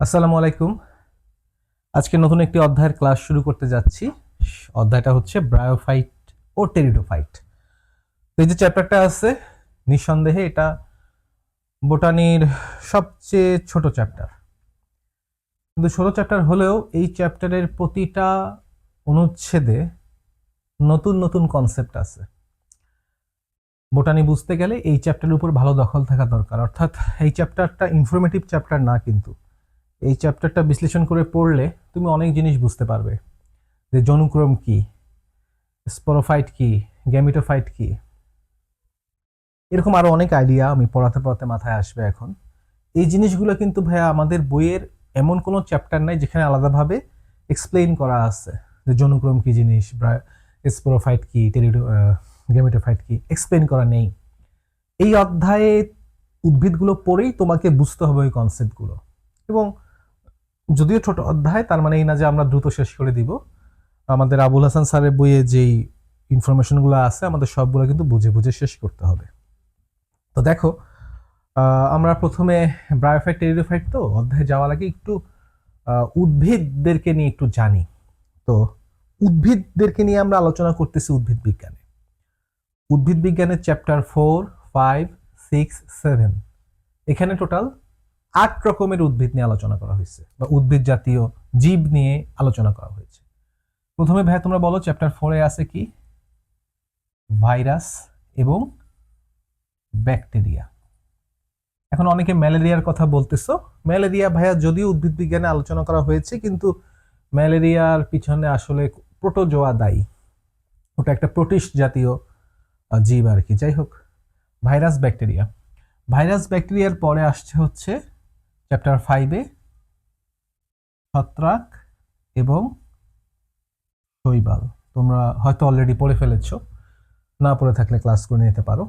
আসসালামু আলাইকুম। আজকে নতুন একটি অধ্যায়ের ক্লাস শুরু করতে যাচ্ছি। অধ্যায়টা হচ্ছে ব্রায়োফাইট ও টেরিডোফাইট। এই যে চ্যাপ্টারটা আছে, নিঃসন্দেহে এটা বোটানির সবচেয়ে ছোট চ্যাপ্টার। কিন্তু ছোট চ্যাপ্টার হলেও এই চ্যাপ্টারের প্রতিটা অনুচ্ছেদে নতুন নতুন কনসেপ্ট আছে। বোটানি বুঝতে গেলে এই চ্যাপ্টারের উপর ভালো দখল থাকা দরকার। অর্থাৎ এই চ্যাপ্টারটা ইনফরমেটিভ চ্যাপ্টার না, কিন্তু এই চ্যাপ্টারটা বিশ্লেষণ করে পড়লে তুমি অনেক জিনিস বুঝতে পারবে, যে জনুক্রম কি, স্পোরোফাইট কি, গ্যামিটোফাইট কি, এরকম আরো অনেক আইডিয়া আমি পড়াতে পড়াতে মাথায় আসবে এখন। এই জিনিসগুলো কিন্তু ভাইয়া আমাদের বইয়ের এমন কোনো চ্যাপ্টার নাই যেখানে আলাদাভাবে এক্সপ্লেইন করা আছে যে জনুক্রম কি জিনিস, স্পোরোফাইট কি, গ্যামিটোফাইট কি, এক্সপ্লেইন করা নেই। এই অধ্যায়ে উদ্ভিদগুলো পড়েই তোমাকে বুঝতে হবে ওই কনসেপ্টগুলো। এবং যদিও ছোট অধ্যায়, তার মানে এই না যে আমরা দ্রুত শেষ করে দিব। আমাদের আবুল হাসান স্যারের বইয়ে যেই ইনফরমেশনগুলো আছে আমাদের সবগুলো কিন্তু বুঝে বুঝে শেষ করতে হবে। তো দেখো, আমরা প্রথমে ব্রায়োফাইট টেরিডোফাইট তো অধ্যায়ে যাওয়ার আগে একটু উদ্ভিদদেরকে নিয়ে একটু জানি। তো উদ্ভিদদেরকে নিয়ে আমরা আলোচনা করতেছি উদ্ভিদ বিজ্ঞানে। উদ্ভিদ বিজ্ঞানের চ্যাপ্টার 4, 5, 6, 7, এখানে টোটাল 8 রকমের উদ্ভিদ নিয়ে আলোচনা করা হয়েছে, বা উদ্ভিদ জাতীয় জীব নিয়ে আলোচনা করা হয়েছে। প্রথমে ভাই তোমরা বলো, চ্যাপ্টার 4 এ আছে কি? ভাইরাস এবং ব্যাকটেরিয়া। এখন অনেকে ম্যালেরিয়ার কথা বলতেছো। ম্যালেরিয়া ভাইয়া যদিও উদ্ভিদ বিজ্ঞানে আলোচনা করা হয়েছে, কিন্তু ম্যালেরিয়ার পিছনে আসলে প্রোটোজোয়া দায়ী। ওটা একটা প্রোটিস্ট জাতীয় জীব আর কি। যাই হোক, ভাইরাস ব্যাকটেরিয়া। ভাইরাস ব্যাকটেরিয়ার পরে আসছে হচ্ছে চ্যাপ্টার 5 এ ছত্রাক এবং শৈবাল। তোমরা হয়তো অলরেডি পড়ে ফেলেছো, না পড়ে থাকলে ক্লাস করে নিতে পারো।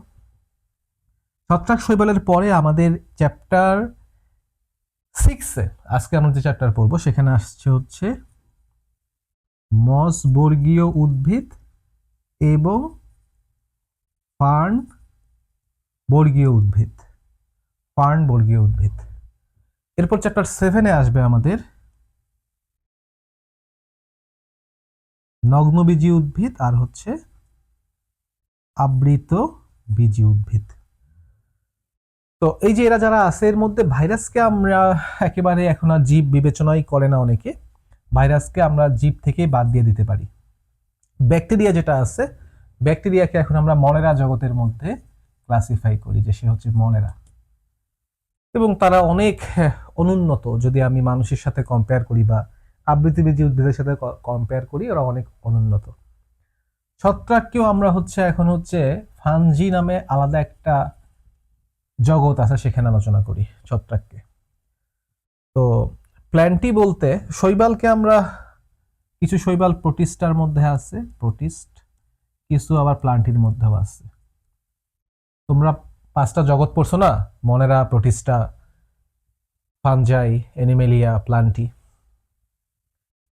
ছত্রাক শৈবালের পরে আমাদের চ্যাপ্টার 6 এ আজকে আমরা যে চ্যাপ্টার পড়বো সেখানে আসছে হচ্ছে মসবর্গীয় উদ্ভিদ এবং ফার্ন বর্গীয় উদ্ভিদ। ফার্ন বর্গীয় উদ্ভিদ। এরপর চ্যাপ্টার 7 এ আসবে আমাদের নগ্নবীজী উদ্ভিদ আর হচ্ছে আবৃত বীজী উদ্ভিদ। তো এই যে এরা যারা আছে, এর মধ্যে ভাইরাসকে আমরা একেবারে এখন আর জীব বিবেচনাই করে না অনেকে। ভাইরাসকে আমরা জীব থেকে বাদ দিয়ে দিতে পারি। ব্যাকটেরিয়া যেটা আছে, ব্যাকটেরিয়াকে এখন আমরা মনেরা জগতের মধ্যে ক্লাসিফাই করি, যে সে হচ্ছে মনেরা। এবং তারা অনেক অনুন্নত, যদি আমি মানুষের সাথে কম্পেয়ার করি বা আবৃতবীজী উদ্ভিদের সাথে কম্পেয়ার করি, ওরা অনেক অনুন্নত। ছত্রাককেও আমরা এখন হচ্ছে ফানজি নামে আলাদা একটা জগৎ আছে, সেখানে আলোচনা করি ছত্রাককে। তো প্ল্যান্টি বলতে শৈবালকে আমরা, কিছু শৈবাল প্রোটিস্টার মধ্যে আছে, প্রোটিস্ট, কিছু আবার প্লান্টির মধ্যেও আছে। তোমরা 5টা জগৎ পড়ছো না? মনেরা, প্রোটিস্টা, ফানজাই, অ্যানিমেলিয়া, প্লান্টি।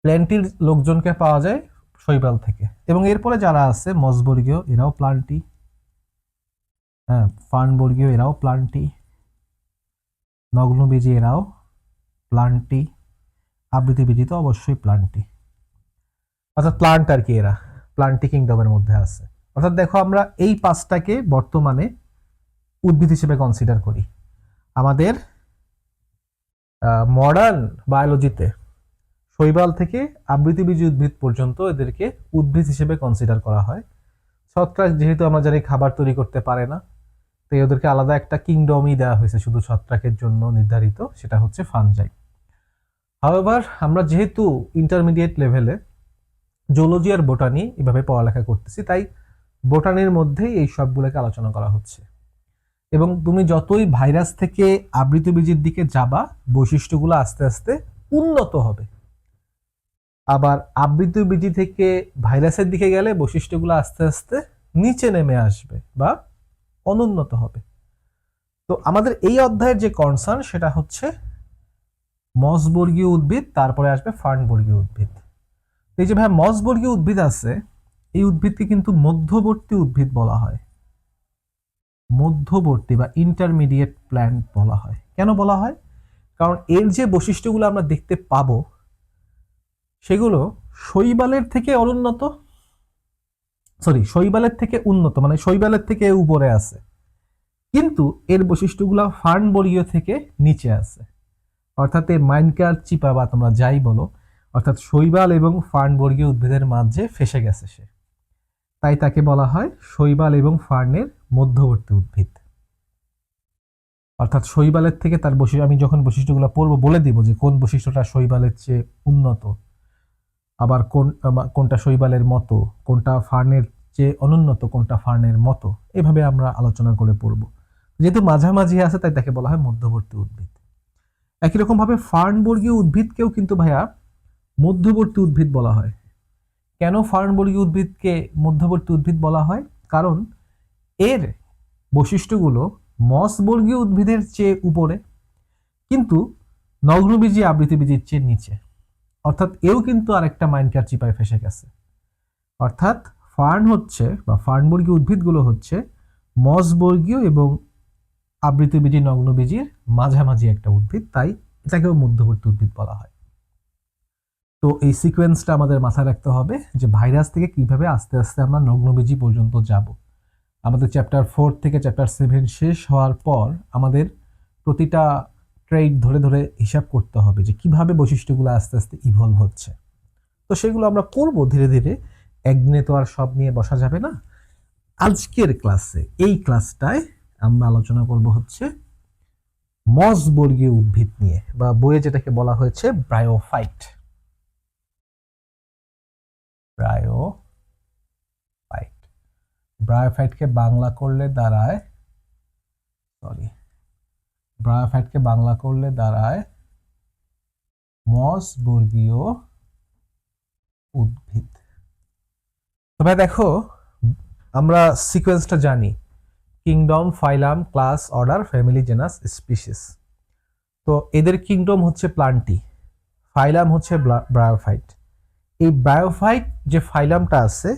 প্ল্যান্টির লোকজনকে পাওয়া যায় শৈবাল থেকে। এবং এরপরে যারা আছে মসবর্গীয়, এরাও প্লান্টি। হ্যাঁ, ফার্নবর্গীয়, এরাও প্লান্টি। নগ্নবীজী, এরাও প্লান্টি। আবৃতবীজী তো অবশ্যই প্লান্টি। অর্থাৎ প্লান্ট আর কি, এরা প্লান্টি কিংডমের মধ্যে আছে। অর্থাৎ দেখো, আমরা এই 5টাকে বর্তমানে উদ্ভিদ হিসেবে কনসিডার করি। আমাদের মডার্ন বায়োলজিতে শৈবাল থেকে আবৃতবীজী উদ্ভিদ পর্যন্ত এদেরকে উদ্ভিদ হিসেবে কনসিডার করা হয়। ছত্রাক যেহেতু আমরা জানি খাবার তৈরি করতে পারে না, তাই ওদেরকে আলাদা একটা কিংডমই দেওয়া হয়েছে শুধু ছত্রাকের জন্য নির্ধারিত, সেটা হচ্ছে ফানজাই। হাওয়েভার আমরা যেহেতু ইন্টারমিডিয়েট লেভেলে জুলজি আর বোটানি এভাবে পড়ালেখা করতেছি, তাই বোটানির মধ্যেই এই সবগুলোকে আলোচনা করা হচ্ছে। এবং তুমি যতই ভাইরাস থেকে আবৃতবীজীর দিকে যাবা, বৈশিষ্ট্যগুলো আস্তে আস্তে উন্নত হবে। আবার আবৃতবীজী থেকে ভাইরাসের দিকে গেলে বৈশিষ্ট্যগুলো আস্তে আস্তে নিচে নেমে আসবে বা অনুন্নত হবে। তো আমাদের এই অধ্যায়ের যে কনসার্ন, সেটা হচ্ছে মসবর্গীয় উদ্ভিদ, তারপরে আসবে ফার্নবর্গীয় উদ্ভিদ। এই যে ভাই মসবর্গীয় উদ্ভিদ আছে, এই উদ্ভিদকে কিন্তু মধ্যবর্তী উদ্ভিদ বলা হয়। মধ্যবর্তী বা ইন্টারমিডিয়েট প্ল্যান্ট বলা হয়। কেন বলা হয়? কারণ এর যে বৈশিষ্ট্যগুলো আমরা দেখতে পাবো সেগুলো শৈবালের থেকে অনুন্নত, শৈবালের থেকে উন্নত, মানে শৈবালের থেকে উপরে আছে, কিন্তু এর বৈশিষ্ট্যগুলো ফার্নবর্গীয় থেকে নিচে আছে। অর্থাৎ এই মাইনকার চিপা বা তোমরা যাই বলো, অর্থাৎ শৈবাল এবং ফার্নবর্গীয় উদ্ভিদের মাঝে ফেসে গেছে সে, তাই তাকে বলা হয় শৈবাল এবং ফার্নের মধ্যবর্তী উদ্ভিদ। অর্থাৎ শৈবালের থেকে তার বৈশিষ্ট্য, আমি যখন বৈশিষ্ট্যগুলো পড়বো বলে দিব যে কোন বৈশিষ্ট্যটা শৈবালের চেয়ে উন্নত, আবার কোনটা শৈবালের মতো, কোনটা ফার্নের চেয়ে অনুন্নত, কোনটা ফার্নের মতো, এভাবে আমরা আলোচনা করে পড়ব। যেহেতু মাঝামাঝি আছে তাই তাকে বলা হয় মধ্যবর্তী উদ্ভিদ। একই রকম ভাবে ফার্নবর্গীয় উদ্ভিদকেও কিন্তু ভাইয়া মধ্যবর্তী উদ্ভিদ বলা হয়। কেন ফার্নবর্গীয় উদ্ভিদকে মধ্যবর্তী উদ্ভিদ বলা হয়? কারণ এর বৈশিষ্ট্যগুলো মসবর্গীয় উদ্ভিদের চেয়ে উপরে, কিন্তু নগ্নবীজী আবৃতবীজীর চেয়ে নিচে। অর্থাৎ এও কিন্তু আরেকটা মাইনকার চিপায় ফেসে গেছে। অর্থাৎ ফার্ন হচ্ছে বা ফার্নবর্গীয় উদ্ভিদগুলো হচ্ছে মসবর্গীয় এবং আবৃতবীজী নগ্নবীজীর মাঝামাঝি একটা উদ্ভিদ, তাই এটাকেও মধ্যবর্তী উদ্ভিদ বলা হয়। তো এই সিকোয়েন্সটা আমাদের মাথায় রাখতে হবে যে ভাইরাস থেকে কিভাবে আস্তে আস্তে আমরা নগ্নবীজী পর্যন্ত যাব। আমাদের চ্যাপ্টার 4 থেকে চ্যাপ্টার 7 শেষ হওয়ার পর আমাদের প্রতিটা ট্রেড ধরে ধরে হিসাব করতে হবে যে কিভাবে বৈশিষ্ট্যগুলো আস্তে আস্তে ইভলভ হচ্ছে। তো সেগুলো আমরা করব ধীরে ধীরে, একদিনে তো আর সব নিয়ে বসা যাবে না। আজকের ক্লাসে, এই ক্লাসটায় আমরা আলোচনা করব হচ্ছে মসবর্গীয় উদ্ভিদ নিয়ে, বা বইয়ে যেটাকে বলা হয়েছে ব্রায়োফাইট। ব্রায়োফাইটকে বাংলা করলে দাঁড়ায় মসবর্গীয় উদ্ভিদ। তবে দেখো, আমরা সিকোয়েন্সটা জানি, kingdom, phylum, class, order, family, genus, species. তো এদের কিংডম হচ্ছে প্লান্টি, ফাইলাম হচ্ছে ব্রায়োফাইট। এই ব্রায়োফাইট যে ফাইলামটা আছে,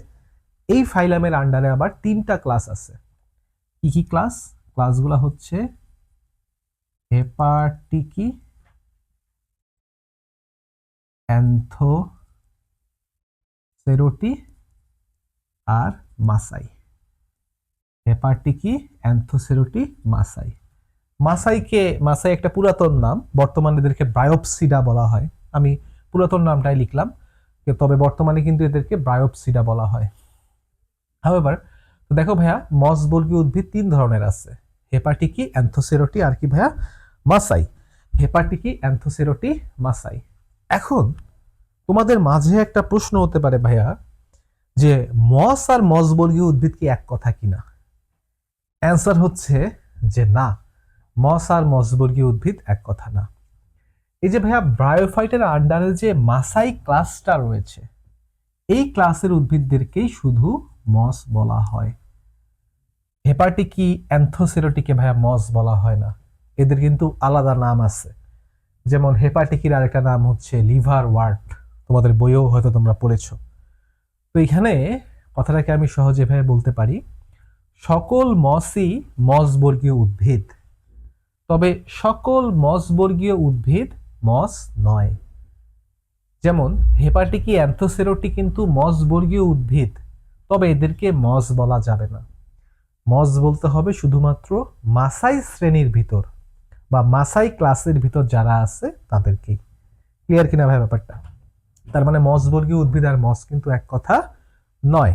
এই ফাইলামের আন্ডারে আবার 3টা ক্লাস আছে। কি কি ক্লাস? ক্লাসগুলো হচ্ছে হেপাটিকি, অ্যান্থোসেরোটি আর মাসাই। হেপাটিকি, অ্যান্থোসেরোটি, মাসাই। মাসাই একটা পুরাতন নাম, বর্তমানে এদেরকে ব্রায়োপসিডা বলা হয়। আমি পুরাতন নামটাই লিখলাম, তবে বর্তমানে কিন্তু এদেরকে ব্রায়োপসিডা বলা হয়। হাউএভার, তো দেখো ভাইয়া, মসবর্গীয় উদ্ভিদ 3 ধরনের আছে, হেপাটিকি, অ্যান্থোসেরোটি আর কি ভাইয়া? মাসাই। হেপাটিকি, অ্যান্থোসেরোটি, মাসাই। এখন তোমাদের মাঝে একটা প্রশ্ন হতে পারে ভাইয়া, যে মস আর মসবর্গীয় উদ্ভিদ কি এক কথা কিনা? অ্যান্সার হচ্ছে যে না, মস আর মসবর্গীয় উদ্ভিদ এক কথা না। এই যে ভাইয়া ব্রায়োফাইটের আন্ডারে যে মাসাই ক্লাসটা রয়েছে, এই ক্লাসের উদ্ভিদদেরকেই শুধু মস বলা হয়। হেপাটিকি, অ্যান্থোসেরোটিকে ভাইয়া মস বলা হয় না, এদের কিন্তু আলাদা নাম আছে। যেমন হেপাটিকির আরেকটা নাম হচ্ছে লিভার ওয়ার্ট, তোমাদের বইয়েও হয়তো তোমরা পড়েছো। তো এখানে কথাটাকে আমি সহজে ভাবে বলতে পারি, সকল মসই মসবর্গীয় উদ্ভিদ, তবে সকল মসবর্গীয় উদ্ভিদ মস নয়। যেমন হেপাটিকি, অ্যান্থোসেরোটি কিন্তু মসবর্গীয় উদ্ভিদ, তবে এদেরকে মস বলা যাবে না। মস বলতে হবে শুধুমাত্র মাসাই শ্রেণীর ভিতর বা মাসাই ক্লাসের ভিতর যারা আছে তাদেরকেই। ক্লিয়ার কিনা ভাই ব্যাপারটা? তার মানে মসবর্গীয় উদ্ভিদ আর মস কিন্তু এক কথা নয়।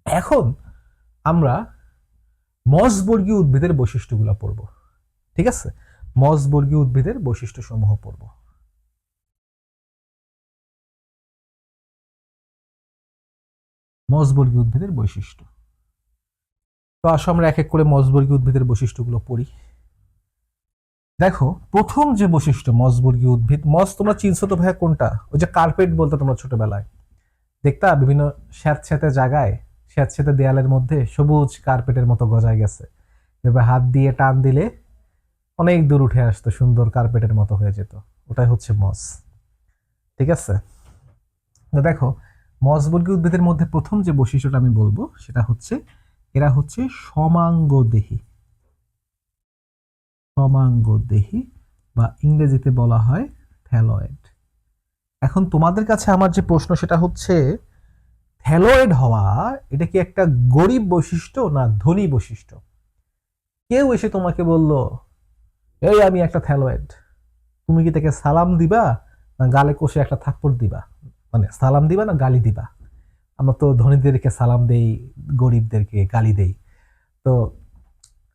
এখন আমরা মসবর্গীয় উদ্ভিদের বৈশিষ্ট্যগুলো পড়ব, ঠিক আছে? মসবর্গীয় উদ্ভিদের বৈশিষ্ট্য সমূহ পড়ব। মসবর্গীয় উদ্ভিদের বৈশিষ্ট্য। তো আসো আমরা এক এক করে মসবর্গীয় উদ্ভিদের বৈশিষ্ট্যগুলো পড়ি। দেখো, প্রথম যে বৈশিষ্ট্য মসবর্গীয় উদ্ভিদ, মস তোমরা চিনছো তো ভাইয়া কোনটা? ওই যে কার্পেট বলতে তোমরা ছোটবেলায় দেখতা, বিভিন্ন স্যাঁতস্যাঁতে জায়গায়, স্যাঁতস্যাঁতে দেয়ালের মধ্যে সবুজ কার্পেটের মতো গজায় গেছে, এবার হাত দিয়ে টান দিলে অনেক দূর উঠে আসতো, সুন্দর কার্পেটের মতো হয়ে যেত, ওটাই হচ্ছে মস। ঠিক আছে? দেখো, মসবর্গীয় উদ্ভিদের মধ্যে প্রথম যে বৈশিষ্ট্যটা আমি বলবো সেটা হচ্ছে এরা হচ্ছে সমাঙ্গদেহী। সমাঙ্গদেহী বা ইংরেজিতে বলা হয় থ্যালয়েড। এখন তোমাদের কাছে আমার যে প্রশ্ন সেটা হচ্ছে, থ্যালয়েড হওয়া এটা কি একটা গরিব বৈশিষ্ট্য না ধনী বৈশিষ্ট্য? কেউ এসে তোমাকে বলল, এই আমি একটা থ্যালয়েড, তুমি কি তাকে সালাম দিবা না গালে কষে একটা থাপ্পড় দিবা? মানে সালাম দিবা না গালি দিবা? আমরা তো ধনীদেরকে সালাম দেই, গরিবদেরকে গালি দেই। তো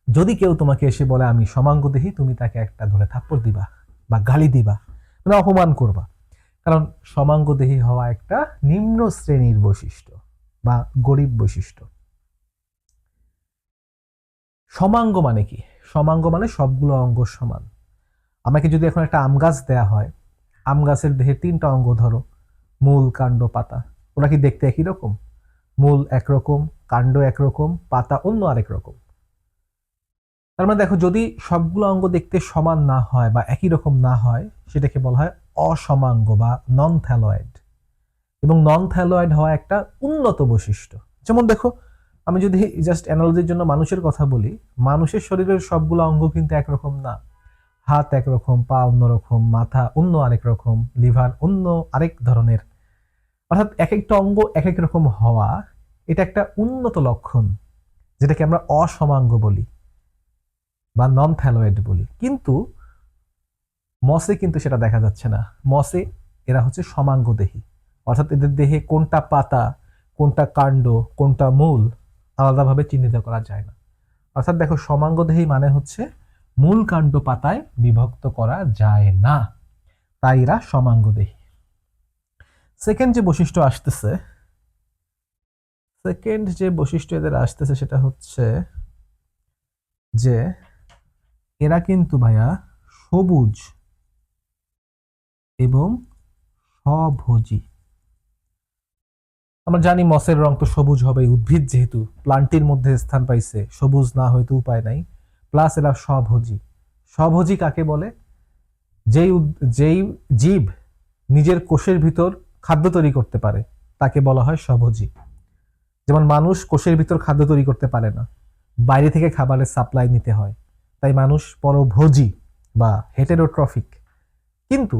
যদি কেউ তোমাকে এসে বলে আমি সমাঙ্গদেহী, তুমি তাকে একটা ধরে থাপ্পড় দিবা বা গালি দিবা, মানে অপমান করবা। কারণ সমাঙ্গদেহী হওয়া একটা নিম্ন শ্রেণীর বৈশিষ্ট্য বা গরিব বৈশিষ্ট্য। সমাঙ্গ মানে কি? সমাঙ্গ মানে সবগুলো অঙ্গ সমান। আমাকে যদি এখন একটা আম গাছ দেয়া হয়, আম গাছের দেহে 3টা অঙ্গ ধরো, মূল, কাণ্ড, পাতা। ওরা কি দেখতে একই রকম? মূল একরকম, কাণ্ড একরকম, পাতা অন্য আরেক রকম। তার মানে দেখো, যদি সবগুলো অঙ্গ দেখতে সমান না হয় বা একই রকম না হয়, সেটাকে বলা হয় অসমাঙ্গ বা নন থ্যালয়েড। এবং নন থ্যালয়েড হওয়া একটা উন্নত বৈশিষ্ট্য। যেমন দেখো, আমি যদি জাস্ট অ্যানালজির জন্য মানুষের কথা বলি, মানুষের শরীরের সবগুলো অঙ্গ কিন্তু একরকম না। হাত একরকম, পা অন্যরকম, মাথা অন্য আরেক রকম, লিভার অন্য আরেক ধরনের। অর্থাৎ এক একটা অঙ্গ এক এক রকম হওয়া, এটা একটা উন্নত লক্ষণ, যেটাকে আমরা অসমাঙ্গ বলি বা নন থ্যালয়েড বলি। কিন্তু মসে কিন্তু সেটা দেখা যাচ্ছে না। মসে এরা হচ্ছে সমাঙ্গদেহী, অর্থাৎ এদের দেহে কোনটা পাতা, কোনটা কাণ্ড, কোনটা মূল আলাদাভাবে চিহ্নিত করা যায় না। অর্থাৎ দেখো, সমাঙ্গদেহী মানে হচ্ছে মূল কাণ্ড পাতায় বিভক্ত করা যায় না, তাই এরা সমাঙ্গদেহী। সেকেন্ড যে বৈশিষ্ট্য এদের আসতেছে সেটা হচ্ছে যে এরা কিন্তু ভাইয়া সবুজ এবং স্বভোজী। আমরা জানি মসের রং তো সবুজ হবে, উদ্ভিদ যেহেতু প্লান্টের মধ্যে স্থান পাইছে, সবুজ না হয়তো উপায় নাই। প্লাস এরা স্বভোজী। স্বভোজী কাকে বলে? যেই জীব নিজের কোষের ভিতর খাদ্য তৈরি করতে পারে তাকে বলা হয় স্বভোজী। যেমন মানুষ কোষের ভিতর খাদ্য তৈরি করতে পারে না, বাইরে থেকে খাবারের সাপ্লাই নিতে হয়, তাই মানুষ পরভোজী বা হেটেরোট্রফিক। কিন্তু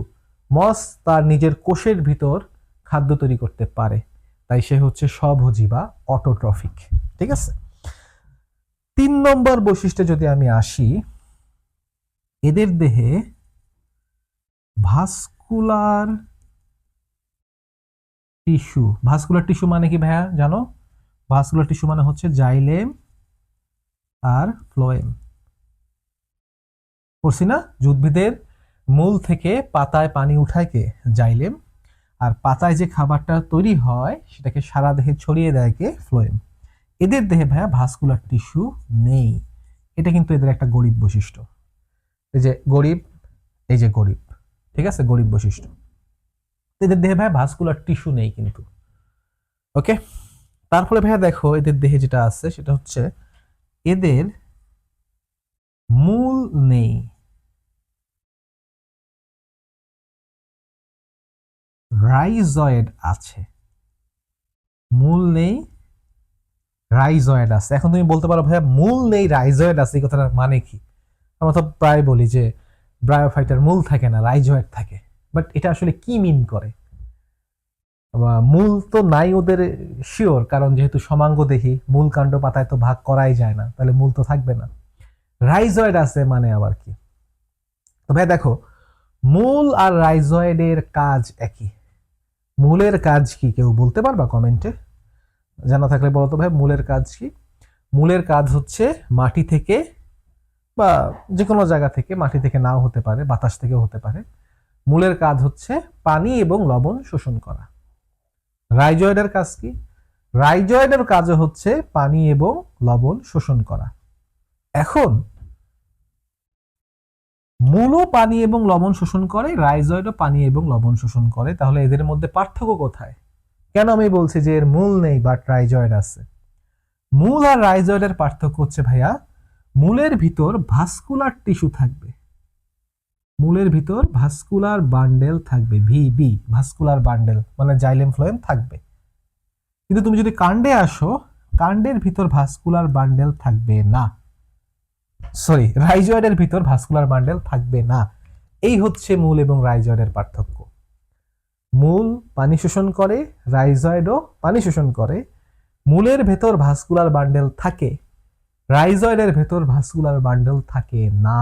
মস তার নিজের কোষের ভিতর খাদ্য তৈরি করতে পারে, তাই সে হচ্ছে স্বভোজী বা অটোট্রফিক। ঠিক আছে। 3 নম্বর বৈশিষ্ট্যে যদি আমি আসি, এদের দেহে ভাস্কুলার টিস্যু মানে কি ভাইয়া জানো? ভাস্কুলার টিস্যু মানে হচ্ছে জাইলেম আর ফ্লোয়েম। পড়ছি না? উদ্ভিদের মূল থেকে পাতায় পানি উঠায় কে? জাইলেম। আর পাতায় যে খাবারটা তৈরি হয় সেটাকে সারা দেহে ছড়িয়ে দেয় কে? ফ্লোয়েম। এদের দেহে ভাইয়া ভাস্কুলার টিস্যু নেই। এটা কিন্তু এদের একটা গরিব বৈশিষ্ট্য। এই যে গরিব, এই যে গরিব, ঠিক আছে, গরিব বৈশিষ্ট্য। এদের দেহে ভাইয়া ভাস্কুলার টিস্যু নেই কিন্তু। ওকে। তারপরে ভাইয়া দেখো, এদের দেহে যেটা আছে সেটা হচ্ছে এদের মূল নেই, রাইজয়েড আছে। মূল নেই, রাইজয়েড আছে। এখন তুমি বলতে পারো ভাইয়া মূল নেই রাইজয়েড আছে, এই কথাটার মানে কি? আমরা তো প্রায় বলি যে ব্রায়োফাইটার মূল থাকে না, রাইজয়েড থাকে। বাট এটা আসলে কি মিন করে? মূল তো নাই ওদের, শিওর, কারণ যেহেতু সমাঙ্গদেহী, মূল কাণ্ড পাতায় তো ভাগ করাই যায় না, তাহলে মূল তো থাকবে না। রাইজয়েড আছে মানে আবার কি? তো ভাই দেখো, মূল আর রাইজয়েডের কাজ একই। মূলের কাজ কি কেউ বলতে পারবা কমেন্টে? জানা থাকলে বলো তো ভাই, মূলের কাজ কি? মূলের কাজ হচ্ছে মাটি থেকে বা যে কোনো জায়গা থেকে, মাটি থেকে নাও হতে পারে, বাতাস থেকেও হতে পারে, মূলের কাজ হচ্ছে পানি এবং লবণ শোষণ করা। রাইজয়েডের কাজ কি? রাইজয়েডের কাজ হচ্ছে পানি এবং লবণ শোষণ করা। এখন মূলও পানি এবং লবণ শোষণ করে, রাইজয়েডও পানি এবং লবণ শোষণ করে, তাহলে এদের মধ্যে পার্থক্য কোথায়? কেন আমি বলছি যে এর মূল নেই বাট রাইজয়েড আছে? মূল আর রাইজয়েডের পার্থক্য হচ্ছে ভাইয়া, মূলের ভিতর ভাস্কুলার টিস্যু থাকবে, মূলের ভিতর ভাস্কুলার বান্ডেল থাকবে, ভিবি, ভাস্কুলার বান্ডেল মানে জাইলেম ফ্লোয়েম থাকবে। কিন্তু তুমি যদি কাণ্ডে আসো, কাণ্ডের ভিতর ভাস্কুলার বান্ডেল থাকবে না। সরি, রাইজয়েডের ভিতর ভাস্কুলার বান্ডেল থাকবে না। এই হচ্ছে মূল এবং রাইজয়েডের পার্থক্য। মূল পানি শোষণ করে, রাইজয়েডও পানি শোষণ করে। মূলের ভেতর ভাস্কুলার বান্ডেল থাকে, রাইজয়েডের ভেতর ভাস্কুলার বান্ডেল থাকে না।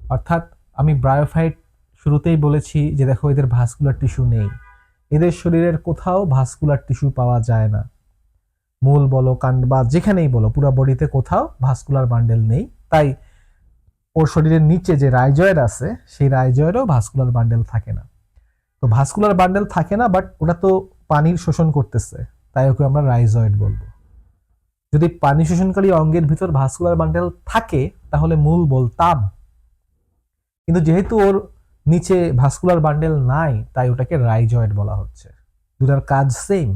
অর্থাৎ আমি ব্রায়োফাইট শুরুতেই বলেছি যে দেখো এদের ভাস্কুলার টিস্যু নেই, এদের শরীরের কোথাও ভাস্কুলার টিস্যু পাওয়া যায় না। মূল বলো, কাণ্ড বা যেখানেই বলো, পুরো বডিতে কোথাও ভাস্কুলার বান্ডেল নেই। তাই ওর শরীরের নিচে যে রাইজয়েড আছে সেই রাইজয়েডও ভাস্কুলার বান্ডেল থাকে না। তো ভাস্কুলার বান্ডেল থাকে না, বাট ওটা তো পানির শোষণ করতেছে, তাই ওকে আমরা রাইজয়েড বলবো। যদি পানি শোষণকারী অঙ্গের ভিতর ভাস্কুলার বান্ডেল থাকে তাহলে মূল বলতাম, কিন্তু যেহেতু ওর নিচে ভাস্কুলার বান্ডেল নাই তাই ওটাকে রাইজয়েড বলা হচ্ছে। দুটার কাজ সেম,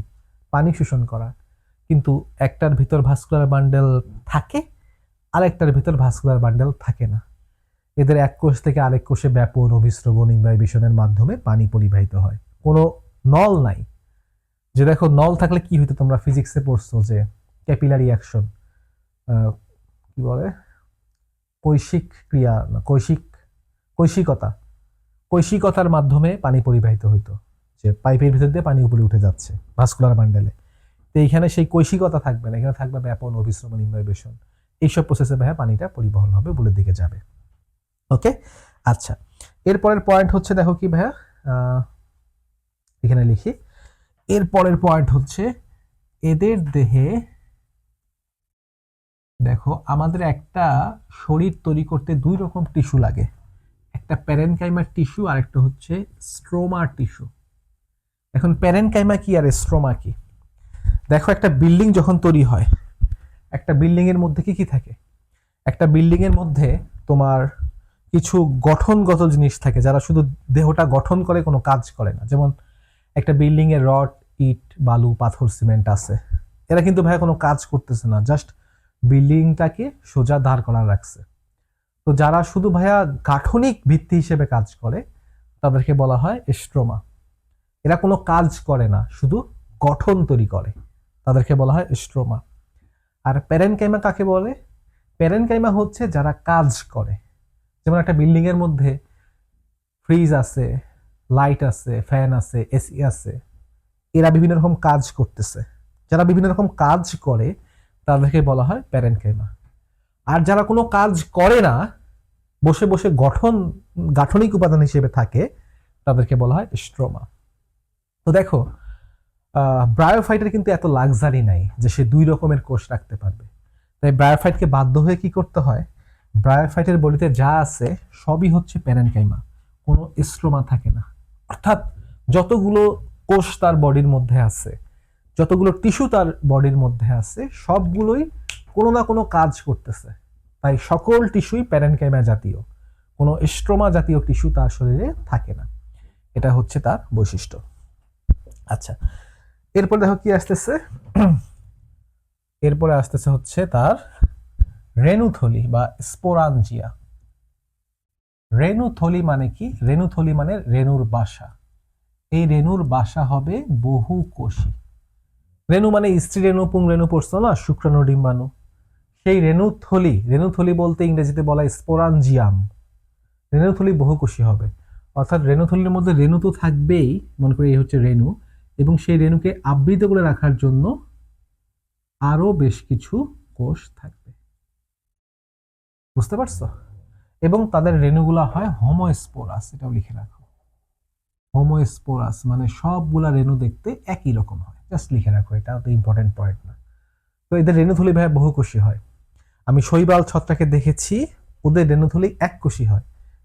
পানি শোষণ করা, কিন্তু একটার ভিতর ভাস্কুলার বান্ডেল থাকে, আরেকটার ভিতর ভাস্কুলার বান্ডেল থাকে না। এদের এক কোষ থেকে আরেক কোষে ব্যাপন, অভিস্রবণ, ইনভাইবেশনের মাধ্যমে পানি পরিবাহিত হয়। কোনো নল নাই। যে দেখো নল থাকলে কি হইতো, তোমরা ফিজিক্সে পড়ছো যে ক্যাপিলারি অ্যাকশন, কি বলে, কৈশিক ক্রিয়া না, কৈশিকতার মাধ্যমে পানি পরিবাহিত হইতো, যে পাইপের ভিতর দিয়ে পানি উপরে উঠে যাচ্ছে ভাস্কুলার বান্ডেলে। তো এইখানে সেই কৈশিকতা থাকবে না, এখানে থাকবে ব্যাপন, অভিস্রবণ, ইনভাইবেশন। এইসব প্রসেসে ভাইয়া পানিটা পরিবহন হবে, বলের দিকে যাবে। ওকে, আচ্ছা, এরপরের পয়েন্ট হচ্ছে, দেখো কি ভাইয়া, এখানে লিখি, এরপরের পয়েন্ট হচ্ছে এদের দেহে, দেখো আমাদের একটা শরীর তৈরি করতে দুই রকম টিস্যু লাগে, একটা প্যারেনকাইমার টিস্যু আর একটা হচ্ছে স্ট্রোমার টিস্যু। এখন প্যারেনকাইমা কি আর স্ট্রোমা কি? দেখো একটা বিল্ডিং যখন তৈরি হয়, একটা বিল্ডিং এর মধ্যে কি কি থাকে? একটা বিল্ডিং এর মধ্যে তোমার কিছু গঠনগত জিনিস থাকে, যারা শুধু দেহটা গঠন করে, কোনো কাজ করে না। যেমন একটা বিল্ডিং এর রড, ইট, বালু, পাথর, সিমেন্ট আছে, এরা কিন্তু ভাই কোনো কাজ করতেছে না, জাস্ট বিল্ডিংটাকে সোজা দাঁড় করা রাখছে। তো যারা শুধু ভাইয়া গাঠনিক ভিত্তি হিসেবে কাজ করে তাদেরকে বলা হয় স্ট্রোমা। এরা কোনো কাজ করে না, শুধু গঠন তৈরি করে, তাদেরকে বলা হয় স্ট্রোমা। আর প্যারেনকাইমা কাকে বলে? প্যারেনকাইমা হচ্ছে যারা কাজ করে। যেমন একটা বিল্ডিং এর মধ্যে ফ্রিজ আছে, লাইট আছে, ফ্যান আছে, এসি আছে, এরা বিভিন্ন রকম কাজ করতেছে। যারা বিভিন্ন রকম কাজ করে তাদেরকে বলা হয় প্যারেনকাইমা। আর যারা কোনো কাজ করে না, বসে বসে গাঠনিক উপাদান হিসেবে থাকে, তাদেরকে বলা হয় স্ট্রোমা। তো দেখো ব্রায়োফাইটের কিন্তু এত লাক্সারি নাই যে সে দুই রকমের কোষ রাখতে পারবে। তাই ব্রায়োফাইটকে বাধ্য হয়ে কি করতে হয়, ব্রায়োফাইটের বডিতে যা আছে সবই হচ্ছে প্যারেনকাইমা, কোনো স্ট্রোমা থাকে না। অর্থাৎ যতগুলো কোষ তার বডির মধ্যে আছে, যতগুলো টিস্যু তার বডির মধ্যে আছে, সবগুলোই কোনো না কোনো কাজ করতেছে। তাই সকল টিস্যুই প্যারেনকাইমা জাতীয়, কোনো স্ট্রোমা জাতীয় টিস্যু তার শরীরে থাকে না। এটা হচ্ছে তার বৈশিষ্ট্য। আচ্ছা, এরপর দেখো কি আসতেছে, এরপরে আসতেছে হচ্ছে তার রেণুথলি বা স্পোরাঞ্জিয়া। রেণুথলি মানে কি? রেণুথলি মানে রেণুর বাসা। এই রেণুর বাসা হবে বহু কোষী। রেণু মানে স্ত্রী রেণু, পুংরেণু পড়ছো না, শুক্রাণু, ডিম্বাণু। সেই রেণুথলি বলতে ইংরেজিতে বলা স্পোরাঞ্জিয়াম। রেণুথলি বহুকোষী হবে, অর্থাৎ রেণুথলির মধ্যে রেণু তো থাকবেই, মনে করি এই হচ্ছে রেণু, এবং সেই রেণুকে আবৃত করে রাখার জন্য আরো বেশ কিছু কোষ থাকবে। বুঝতে পারছো? এবং তাদের রেণুগুলা হয় হোমোস্পোরাস, এটাও লিখে রাখো। হোমোস্পোরাস মানে সবগুলা রেণু দেখতে একই রকম হয়, জাস্ট লিখে রাখো, এটা তো ইম্পর্টেন্ট পয়েন্ট না। তো এদের রেণুথলি ভাই বহুকোষী হয়। আমি শৈবাল ছত্রাকে দেখেছি, ওদের রেণুথলি এককোষী হয়।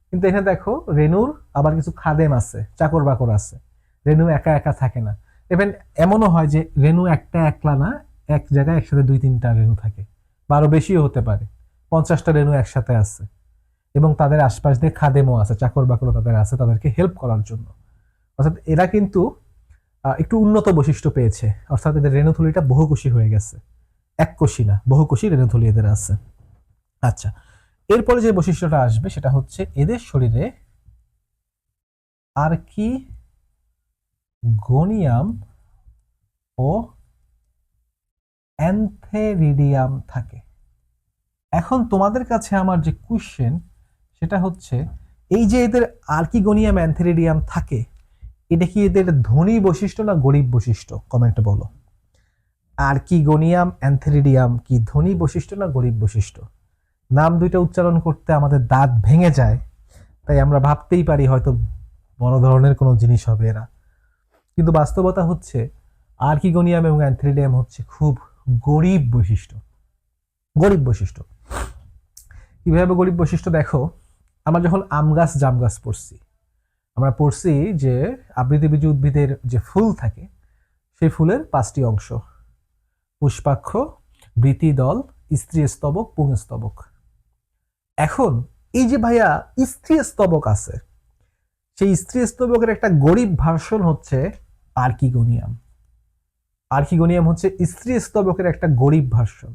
কিন্তু এখানে দেখো রেণুর আবার কিছু খাদেম আছে, চাকর বাকর আছে, রেণু একা একা থাকে না। ইভেন এমনও হয় যে রেণু একটা একলা না, এক জায়গায় একসাথে 2-3টা রেণু থাকে, বা আরো বেশিও হতে পারে, 50টা রেণু একসাথে আছে, এবং তাদের আশপাশ দিয়ে খাদেমও আছে, চাকর বাকরও তাদের আছে, তাদেরকে হেল্প করার জন্য। অর্থাৎ এরা কিন্তু একটু উন্নত বৈশিষ্ট্য পেয়েছে, অর্থাৎ এদের রেণুথলিটা বহুকোষী হয়ে গেছে, এককোষী না, বহুকোষী রেণুথলি এদের আছে। আচ্ছা, এরপরে যে বৈশিষ্ট্যটা আসবে সেটা হচ্ছে এদের শরীরে আর্কিগোনিয়াম ও অ্যান্থেরিডিয়াম থাকে। এখন তোমাদের কাছে আমার যে কোশ্চেন সেটা হচ্ছে, এই যে এদের আর্কিগোনিয়াম অ্যান্থেরিডিয়াম থাকে, এটা কি এদের ধনী বৈশিষ্ট্য না গরিব বৈশিষ্ট্য? কমেন্টে বলো। আর্কিগোনিয়াম অ্যান্থেরিডিয়াম কি ধনী বৈশিষ্ট্য না গরিব বৈশিষ্ট্য? নাম দুইটা উচ্চারণ করতে আমাদের দাঁত ভেঙে যায়, তাই আমরা ভাবতেই পারি হয়তো বড় ধরনের কোনো জিনিস হবে এরা, কিন্তু বাস্তবতা হচ্ছে আর্কিগোনিয়াম এবং অ্যান্থেরিডিয়াম হচ্ছে খুব গরিব বৈশিষ্ট্য। গরিব বৈশিষ্ট্য কিভাবে গরিব বৈশিষ্ট্য? দেখো, আমরা যখন আম গাছ জাম গাছ পড়ছি, আমরা পড়ছি যে আবৃতবীজী উদ্ভিদের যে ফুল থাকে সেই ফুলের 5টি অংশ: পুষ্পাক্ষ, বৃতিদল, স্ত্রী স্তবক, পুংস্তবক। এখন এই যে ভাইয়া স্ত্রী স্তবক আছে, সেই স্ত্রী স্তবকের একটা গরিব ভার্সন হচ্ছে আর্কিগোনিয়াম। আর্কিগোনিয়াম হচ্ছে স্ত্রী স্তবকের একটা গরিব ভার্সন,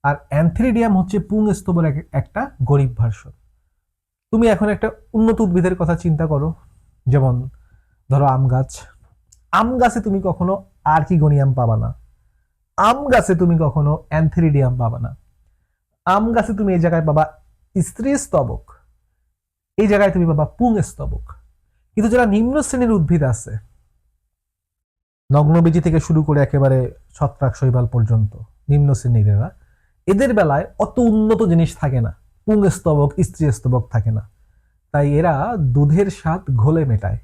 আর অ্যান্থেরিডিয়াম হচ্ছে পুংস্তবকের একটা গরিব ভার্সন। তুমি এখন একটা উন্নত উদ্ভিদের কথা চিন্তা করো, যেমন ধরো আম গাছ। আম গাছে তুমি কখনো আর্কিগোনিয়াম পাবা না, আম গাছে তুমি কখনো অ্যান্থেরিডিয়াম পাবা না। আম গাছে তুমি এই জায়গায় পাবা স্ত্রী স্তবক, এই জায়গায় তুমি পাবা পুংস্তবক। কিন্তু যারা নিম্ন শ্রেণীর উদ্ভিদ আছে, নগ্নবীজি থেকে শুরু করে একেবারে ছত্রাক শৈবাল পর্যন্ত নিম্ন শ্রেণীর এরা, এদের বেলায় অত উন্নত জিনিস থাকে না, পুংস্তবক স্ত্রী স্তবক থাকে না, তাই এরা দুধের স্বাদ ঘোলে মেটায়।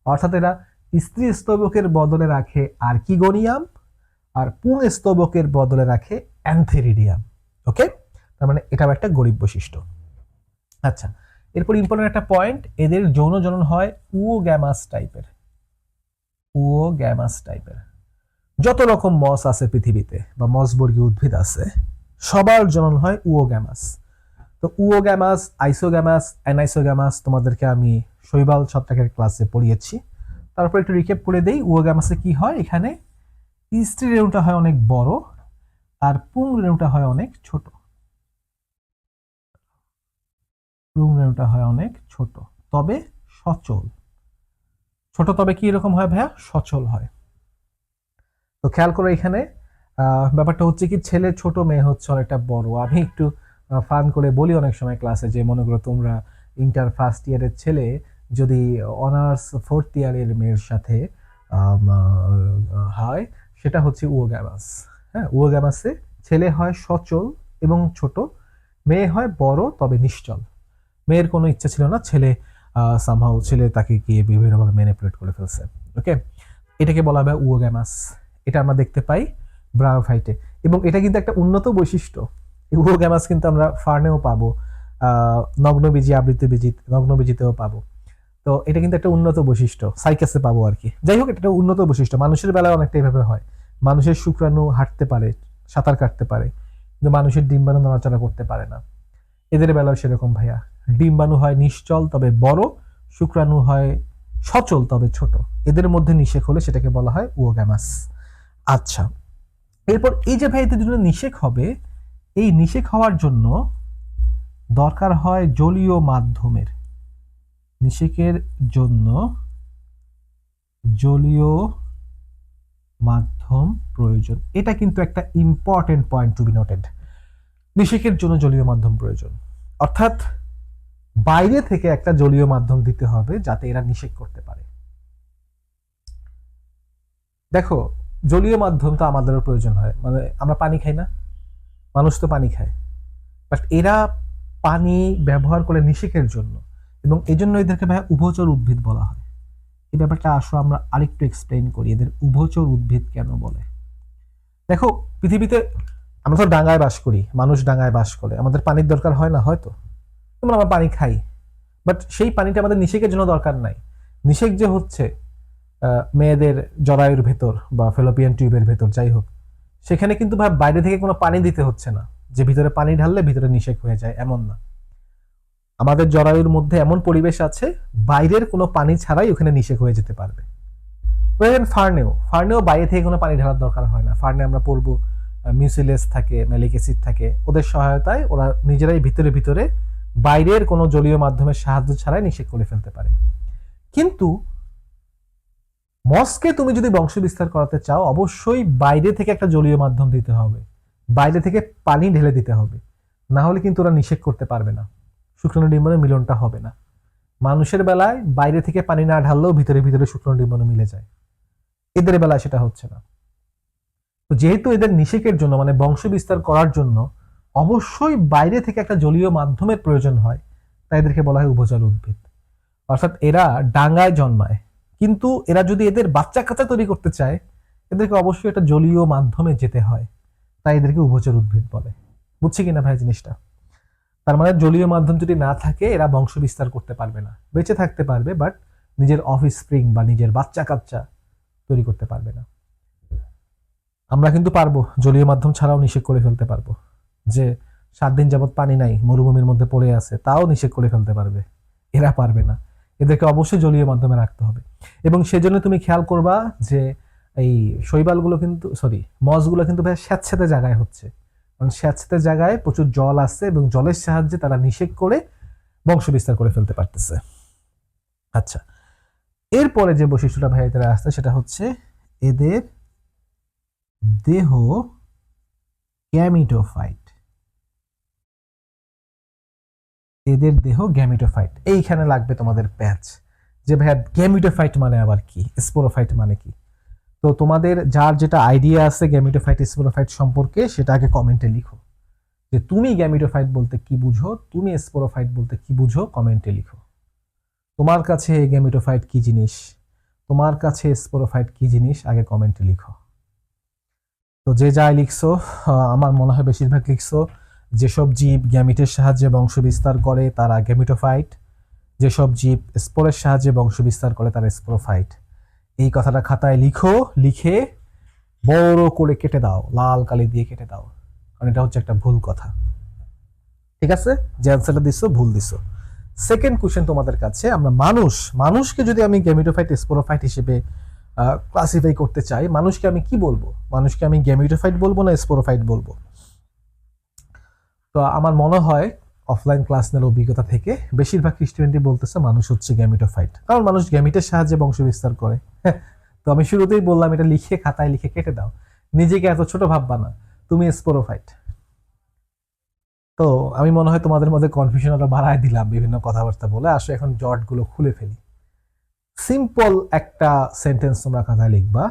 অর্থাৎ এরা স্ত্রী স্তবকের বদলে রাখে আর্কিগোনিয়াম, আর পুংস্তবকের বদলে রাখে অ্যান্থেরিডিয়াম। ওকে, তার মানে এটাও একটা গরিব বৈশিষ্ট্য। আচ্ছা, এরপর ইম্পর্টেন্ট একটা পয়েন্ট, এদের যৌন জনন হয় উওগ্যামাস টাইপের। উওগ্যামাস টাইপের যত রকম মস আছে পৃথিবীতে বা মসবর্গীয় উদ্ভিদ আছে, সবার জনন হয় উওগ্যামাস। তো উওগ্যামাস, আইসোগ্যামাস, অ্যানাইসোগ্যামাস তোমাদেরকে আমি শৈবাল ছত্রাকের ক্লাসে পড়িয়েছি। তারপর একটু রিক্যাপ করে দেই, উওগ্যামাসে কি হয়, এখানে স্ত্রী রেণুটা হয় অনেক বড় আর পুং রেণুটা হয় অনেক ছোট। পুং রেণুটা হয় অনেক ছোট তবে সচল। ছোট তবে কি এরকম হয় ভাইয়া? সচল হয়। তো খেয়াল করো এখানে ব্যাপারটা হচ্ছে কি, ছেলে ছোট, মেয়ে হচ্ছে অনেকটা বড়। আমি একটু ফান করে বলি অনেক সময় ক্লাসে যে, মনে করো তোমরা ইন্টার ফার্স্ট ইয়ারের ছেলে যদি অনার্স 4th ইয়ারের মেয়ের সাথে হয়, সেটা হচ্ছে উওগ্যামাস। হ্যাঁ, উওগ্যামাসে ছেলে হয় সচল এবং ছোট, মেয়ে হয় বড় তবে নিশ্চল। মেয়ের কোনো ইচ্ছা ছিল না, ছেলে সামহাউ ছেলে তাকে গিয়ে বিভিন্নভাবে ম্যানিপুলেট করে ফেলছে। ওকে, এটাকে বলা হয় উওগ্যামাস। এটা আমরা দেখতে পাই ব্রায়োফাইটে, এবং এটা কিন্তু একটা উন্নত বৈশিষ্ট্য। উওগ্যামাস কিন্তু আমরা ফার্নেও পাবো, নগ্নবীজি, আবৃতবীজি, নগ্নবীজিতেও পাবো। তো এটা কিন্তু একটা উন্নত বৈশিষ্ট্য, সাইকাসে পাবো আর কি। যাই হোক, এটা একটা উন্নত বৈশিষ্ট্য। মানুষের বেলায় অনেকটা এভাবে হয়, মানুষের শুক্রাণু হাঁটতে পারে, সাঁতার কাটতে পারে, কিন্তু মানুষের ডিম্বাণু নড়াচড়া করতে পারে না। এদের বেলায় সেরকম ভাইয়া, ডিম্বাণু হয় নিশ্চল তবে বড়, শুক্রাণু হয় সচল তবে ছোট। এদের মধ্যে নিষেক হলে সেটাকে বলা হয় উওগ্যামাস। আচ্ছা, এরপর এই যে ভাই এদের জন্য নিষেক হবে, এই নিষেক হওয়ার জন্য দরকার হয় জলীয় মাধ্যমের। নিষেকের জন্য জলীয় মাধ্যম প্রয়োজন। এটা কিন্তু একটা important point to be noted. নিষেকের জন্য জলীয় মাধ্যম প্রয়োজন, অর্থাৎ বাইরে থেকে একটা জলীয় মাধ্যম দিতে হবে যাতে এরা নিষেক করতে পারে। দেখো, জলীয় মাধ্যম তো আমাদেরও প্রয়োজন হয়, মানে আমরা পানি খাই না, মানুষ তো পানি খায়, বাট এরা পানি ব্যবহার করে নিষেকের জন্য, এবং এই জন্য এদেরকে ভাই উভচর উদ্ভিদ বলা হয়। এই ব্যাপারটা আসো আমরা আরেকটু এক্সপ্লেইন করি, এদের উভচর উদ্ভিদ কেন বলে। দেখো, পৃথিবীতে আমরা তো ডাঙায় বাস করি, মানুষ ডাঙায় বাস করে, আমাদের পানির দরকার হয় না হয়তো, যেমন আমরা পানি খাই, বাট সেই পানিটা আমাদের নিষেকের জন্য দরকার নাই। নিষেক যে হচ্ছে মেয়েদের জরায়ুর ভেতর বা ফেলোপিয়ান টিউবের ভেতর, যাই হোক, সেখানে কিন্তু ভাই বাইরে থেকে কোনো পানি দিতে হচ্ছে না যে ভিতরে পানি ঢাললে ভিতরে নিষেক হয়ে যায়, এমন না। আমাদের জরায়ুর মধ্যে এমন পরিবেশ আছে, বাইরের কোনো পানি ছাড়াই ওখানে নিষেক হয়ে যেতে পারবে। ফার্নেও বাইরে থেকে কোনো পানি ঢালার দরকার হয় না। ফার্নে আমরা পড়বো মিউসিলেস থাকে, ম্যালিক অ্যাসিড থাকে, ওদের সহায়তায় ওরা নিজেরাই ভিতরে ভিতরে বাইরের কোনো জলীয় মাধ্যমের সাহায্য ছাড়াই নিষেক করে ফেলতে পারে। কিন্তু মসকে তুমি যদি বংশ বিস্তার করাতে চাও, অবশ্যই বাইরে থেকে একটা জলীয় মাধ্যম দিতে হবে, বাইরে থেকে পানি ঢেলে দিতে হবে, না হলে কিন্তু ওরা নিষেক করতে পারবে না, শুক্রাণু ডিম্বাণু মিলনটা হবে না। মানুষের বেলায় বাইরে থেকে পানি না ঢাললেও ভিতরে ভিতরে শুক্রাণু মিলে যায়, এদের বেলায় সেটা হচ্ছে না। তো যেহেতু এদের নিষেকের জন্য মানে বংশ বিস্তার করার জন্য অবশ্যই বাইরে থেকে একটা জলীয় মাধ্যমের প্রয়োজন হয়, তাই এদেরকে বলা হয় উভচর উদ্ভিদ। অর্থাৎ এরা ডাঙায় জন্মায়, কিন্তু এরা যদি এদের বাচ্চা কাচ্চা তৈরি করতে চায় এদেরকে অবশ্যই একটা জলীয় মাধ্যমে যেতে হয়, তাই এদেরকে উভচর উদ্ভিদ বলে। বুঝছি কিনা ভাই জিনিসটা? তার মানে জলীয় মাধ্যম যদি না থাকে এরা বংশ বিস্তার করতে পারবে না, বেঁচে থাকতে পারবে বাট নিজের অফ স্প্রিং বা নিজের বাচ্চা কাচ্চা তৈরি করতে পারবে না। আমরা কিন্তু পারবো, জলীয় মাধ্যম ছাড়াও নিষেক করে ফেলতে পারবো। যে 7 দিন যাবত পানি নাই, মরুভূমির মধ্যে পড়ে আছে, তাও নিষেক করে ফেলতে পারবে, এরা পারবে না। এদেরকে অবশ্যই জলীয় মাধ্যমে রাখতে হবে। এবং সেজন্য তুমি খেয়াল করবা যে এই শৈবালগুলো কিন্তু মসগুলো কিন্তু ভাই স্যাঁতস্যাঁতে জায়গায় হচ্ছে, কারণ স্যাঁতস্যাঁতে জায়গায় প্রচুর জল আছে এবং জলের সাহায্যে তারা নিষেক করে বংশ বিস্তার করে ফেলতে পারতেছে। আচ্ছা, এরপরে যে বৈশিষ্ট্যটা ভাই এদের আসছে সেটা হচ্ছে এদের দেহ গ্যামিটোফাইট। এদের দেহ গ্যামিটোফাইট। এইখানে লাগবে তোমাদের প্যাচ যে ভাইয়া গ্যামিটোফাইট মানে আবার কি, স্পোরোফাইট মানে কি। তো তোমাদের যার যেটা আইডিয়া আছে গ্যামিটোফাইট স্পোরোফাইট সম্পর্কে সেটা আগে কমেন্টে লিখো, যে তুমি গ্যামিটোফাইট বলতে কি বুঝো, তুমি স্পোরোফাইট বলতে কি বুঝো, কমেন্টে লিখো। তোমার কাছে গ্যামিটোফাইট কি জিনিস, তোমার কাছে স্পোরোফাইট কি জিনিস, আগে কমেন্টে লিখো। তো যে যাই লিখছো, আমার মনে হয় বেশিরভাগ লিখছো যেসব জীব গ্যামিটের সাহায্যে বংশ বিস্তার করে তারা গ্যামিটোফাইট, যেসব জীব স্পোরের সাহায্যে বংশ বিস্তার করে তারা স্পোরোফাইট। এই কথাটা খাতায় লিখো, লিখে বড় করে কেটে দাও, লাল কালি দিয়ে কেটে দাও, কারণ এটা হচ্ছে একটা ভুল কথা। ঠিক আছে, যে অ্যান্সারটা দিছো ভুল দিছো। সেকেন্ড কোশ্চেন তোমাদের কাছে, আমরা মানুষকে যদি আমি গ্যামিটোফাইট স্পোরোফাইট হিসেবে ক্লাসিফাই করতে চাই, মানুষকে আমি কি বলবো? মানুষকে আমি গ্যামিটোফাইট বলবো না স্পোরোফাইট বলবো? তো আমার মনে হয় অফলাইন ক্লাস নেওয়ার অভিজ্ঞতা থেকে বেশিরভাগ স্টুডেন্টই বলতেছে মানুষ হচ্ছে গ্যামিটোফাইট, কারণ মানুষ গ্যামিটের সাহায্যে বংশ বিস্তার করে। তো আমি শুরুতেই বললাম এটা লিখে খাতায় লিখে কেটে দাও, নিজেকে এত ছোট ভাববা না, তুমি স্পোরোফাইট। তো আমি মনে হয় তোমাদের মধ্যে কনফিউশন আরো বাড়ায় দিলাম বিভিন্ন কথাবার্তা বলে। আসো এখন জটগুলো খুলে ফেলি। সিম্পল একটা সেন্টেন্স তোমরা খাতায় লিখবা,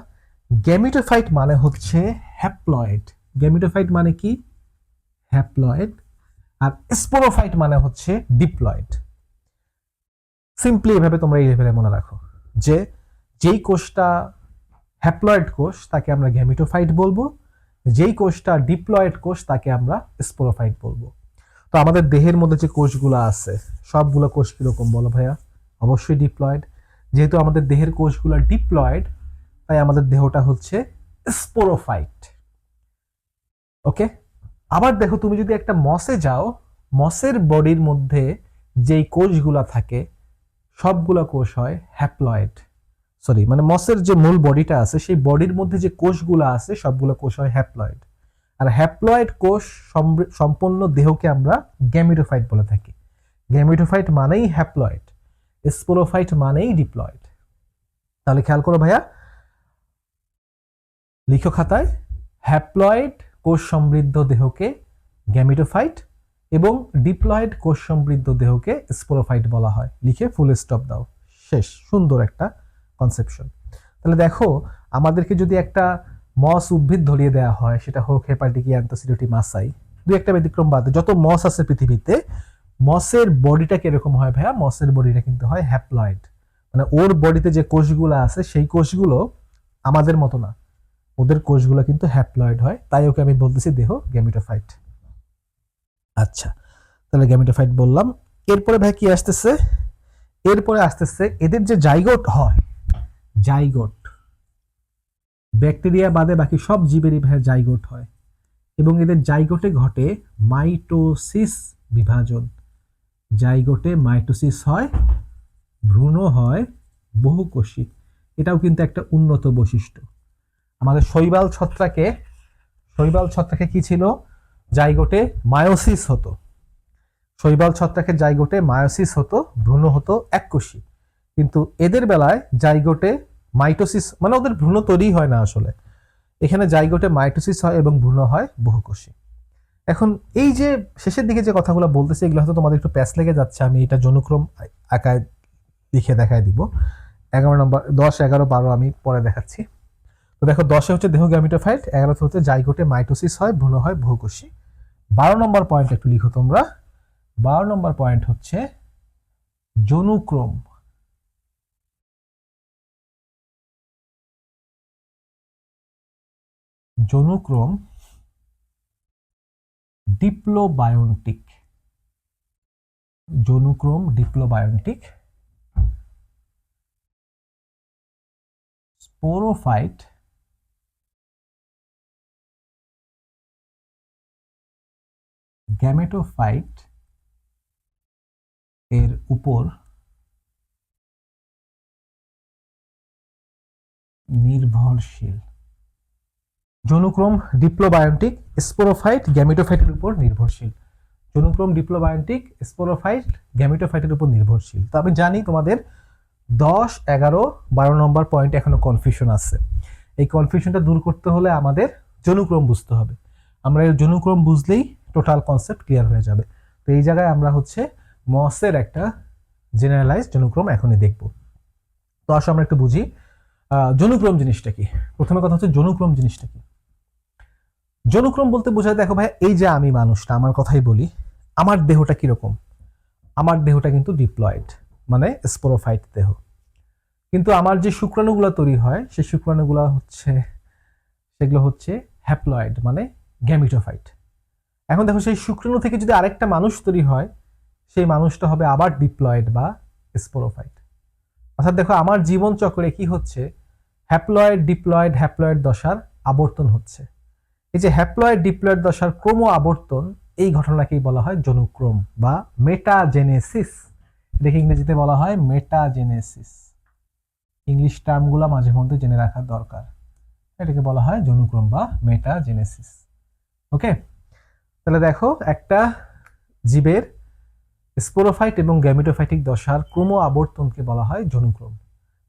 গ্যামিটোফাইট মানে হচ্ছে হ্যাপ্লয়েড। গ্যামিটোফাইট মানে কি? হ্যাপ্লয়েড। আর স্পোরোফাইট মানে হচ্ছে ডিপ্লয়েড। সিম্পলি এভাবে তোমরা এই লেভেলে মনে রাখো যে যেই কোষটা হ্যাপ্লয়েড কোষ তাকে আমরা গ্যামিটোফাইট বলবো, যেই কোষটা ডিপ্লয়েড কোষ তাকে আমরা স্পোরোফাইট বলবো। তো আমাদের দেহের মধ্যে যে কোষগুলো আছে সবগুলো কোষ কিরকম বলো ভাইয়া? অবশ্যই ডিপ্লয়েড। যেহেতু আমাদের দেহের কোষগুলো ডিপ্লয়েড তাই আমাদের দেহটা হচ্ছে স্পোরোফাইট। ওকে, আবার দেখো তুমি যদি একটা মসে যাও, মসের বডির মধ্যে যেই কোষগুলা থাকে সবগুলা কোষ হয় হ্যাপ্লয়েড। মানে মসের যে মূল বডিটা আছে সেই বডির মধ্যে যে কোষগুলো আছে সবগুলো কোষ হয় হ্যাপ্লয়েড। আর হ্যাপ্লয়েড কোষ সম্পন্ন দেহকে আমরা গ্যামিটোফাইট বলে থাকি। গ্যামিটোফাইট মানেই হ্যাপ্লয়েড, স্পোরোফাইট মানেই ডিপ্লয়েড। তাহলে খেয়াল করো ভাইয়া, লিখো খাতায়, হ্যাপ্লয়েড কোষ সমৃদ্ধ দেহকে গ্যামিটোফাইট এবং ডিপ্লয়েড কোষ সমৃদ্ধ দেহকে স্পোরোফাইট বলা হয়। লিখে ফুল স্টপ দাও, শেষ। সুন্দর একটা কনসেপশন। তাহলে দেখো, আমাদেরকে যদি একটা মস উদ্ভিদ ধরিয়ে দেওয়া হয়, সেটা হোক হেপাটিকি, অ্যান্থোসিডোটি, মাসাই, দুই একটা ব্যতিক্রম বাদে যত মস আছে পৃথিবীতে, মসের বডিটা কিরকম হয় ভাইয়া? মসের বডিটা কিন্তু হয় হ্যাপ্লয়েড। মানে ওর বডিতে যে কোষগুলো আছে সেই কোষগুলো আমাদের মতো না, ওদের কোষগুলো কিন্তু হ্যাপ্লয়েড হয়, তাই ওকে আমি বলতেছি দেহ গ্যামিটোফাইট। আচ্ছা, তাহলে গ্যামিটোফাইট বললাম। এরপরে ভাই কি আসতেছে? এরপরে আসতেছে এদের যে জাইগোট হয়, জাইগোট ব্যাকটেরিয়া বাদে বাকি সব জীবেরই ভাই জাইগোট হয়, এবং এদের জাইগোটে ঘটে মাইটোসিস বিভাজন। জাইগোটে মাইটোসিস হয়, ভ্রূণ হয় বহুকোষী। এটাও কিন্তু একটা উন্নত বৈশিষ্ট্য। আমাদের শৈবাল ছত্রাকে কি ছিল? জাইগোটে মায়োসিস হতো। শৈবাল ছত্রাকের জাইগোটে মায়োসিস হতো, ভ্রূণ হতো এককোষী। কিন্তু এদের বেলায় জাইগোটে মাইটোসিস, মানে ওদের ভ্রূণ তৈরি হয় না আসলে, এখানে জাইগোটে মাইটোসিস হয় এবং ভ্রূণ হয় বহুকোষী। এখন এই যে শেষের দিকে যে কথাগুলো বলতেছি এগুলো হয়তো তোমাদের একটু প্যাচ লেগে যাচ্ছে, আমি এটা জনুক্রম আকায় লিখে দেখায় দিব। 11 নম্বর, 10, 11, 12 আমি পরে দেখাচ্ছি। তো দেখো 10-এ হচ্ছে দেহ গ্যামিটোফাইট, 11-তে হচ্ছে জাইগোটে মাইটোসিস হয়, ভ্রূণ হয় বহুকোষী। 12 নম্বর পয়েন্ট একটু লিখো তোমরা। 12 নম্বর পয়েন্ট হচ্ছে জনুক্রম। জনুক্রম ডিপ্লোবায়োন্টিক। জনুক্রম ডিপ্লোবায়োন্টিক। স্পোরোফাইট গ্যামেটোফাইট এর উপর নির্ভরশীল। জনুক্রম ডিপ্লোবায়োন্টিক স্পোরোফাইট গ্যামেটোফাইটের উপর নির্ভরশীল। জনুক্রম ডিপ্লোবায়োন্টিক স্পোরোফাইট গ্যামেটোফাইটের উপর নির্ভরশীল। তো আমি জানি তোমাদের 10, 11, 12 নম্বর পয়েন্ট এখনো কনফিউশন আছে। এই কনফিউশনটা দূর করতে হলে আমাদের জনুক্রম বুঝতে হবে। আমরা এই জনুক্রম বুঝলেই টোটাল কনসেপ্ট ক্লিয়ার হয়ে যাবে। তো এই জায়গায় আমরা হচ্ছে মসের একটা জেনারেলাইজড জনুক্রম এখনই দেখব। তো আসলে আমরা একটু বুঝি জনুক্রম জিনিসটা কি। প্রথমে কথা হচ্ছে জনুক্রম জিনিসটা কি। জনুক্রম বলতে বোঝায়, দেখো ভাই, এই যে আমি মানুষটা, আমার কথাই বলি, আমার দেহটা কিরকম? আমার দেহটা কিন্তু ডিপ্লয়েড, মানে স্পোরোফাইট দেহ। কিন্তু আমার যে শুক্রাণুগুলো তৈরি হয় সেই শুক্রাণুগুলো হচ্ছে, সেগুলো হচ্ছে হ্যাপ্লয়েড, মানে গ্যামিটোফাইট। এখন দেখো সেই শুক্রাণু থেকে যদি আরেকটা মানুষ তৈরি হয়, সেই মানুষটা হবে আবার ডিপ্লয়েড বা স্পোরোফাইট। অর্থাৎ দেখো আমার জীবন চক্রে কি হচ্ছে, হ্যাপ্লয়েড ডিপ্লয়েড হ্যাপ্লয়েড দশার আবর্তন হচ্ছে। এই যে হ্যাপ্লয়েড ডিপ্লয়েড দশার ক্রম আবর্তন, এই ঘটনাকেই বলা হয় জনুক্রম বা মেটাজেনেসিস। এটাকে ইংরেজিতে বলা হয় মেটাজেনেসিস। ইংলিশ টার্মগুলো মাঝে মধ্যে জেনে রাখা দরকার। এটাকে বলা হয় জনুক্রম বা মেটাজেনেসিস। ওকে, তাহলে দেখো একটা জীবের স্পোরোফাইট এবং গ্যামিটোফাইটিক দশার ক্রম আবর্তনকে বলা হয় জনুক্রম।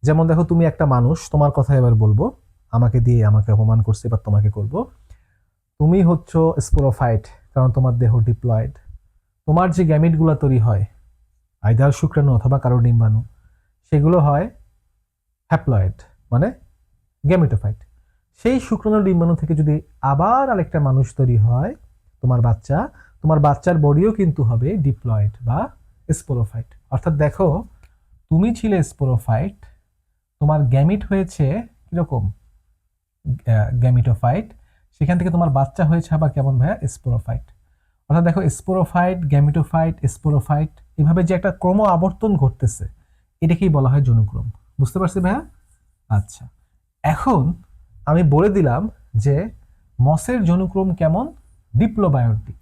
যেমন দেখো তুমি একটা মানুষ, তোমার কথা এবার বলবো, আমাকে দিয়ে আমাকে অপমান করছে, এবার তোমাকে করব। তুমি হচ্ছে স্পোরোফাইট, কারণ তোমার দেহ ডিপ্লয়েড। তোমার যে গ্যামিটগুলো তৈরি হয়, আইদার শুক্রাণু অথবা কারো ডিম্বাণু, সেগুলো হয় হ্যাপ্লয়েড, মানে গ্যামিটোফাইট। সেই শুক্রাণু ডিম্বাণু থেকে যদি আবার আরেকটা মানুষ তৈরি হয়, তোমার বাচ্চা, তোমার বাচ্চার বডিও কিন্তু হবে ডিপ্লয়েড বা স্পোরোফাইট। অর্থাৎ দেখো তুমি ছিলে স্পোরোফাইট, তোমার গ্যামিট হয়েছে কিরকম, গ্যামিটোফাইট, সেখান থেকে তোমার বাচ্চা হয়েছে আবার কেমন ভাইয়া, স্পোরোফাইট। অর্থাৎ দেখো স্পোরোফাইট গ্যামিটোফাইট স্পোরোফাইট, এভাবে যে একটা ক্রম আবর্তন ঘটতেছে, এটাকেই বলা হয় জনুক্রম। বুঝতে পারছি ভাইয়া? আচ্ছা, এখন আমি বলে দিলাম যে মসের জনুক্রম কেমন, ডিপ্লোবায়োন্টিক।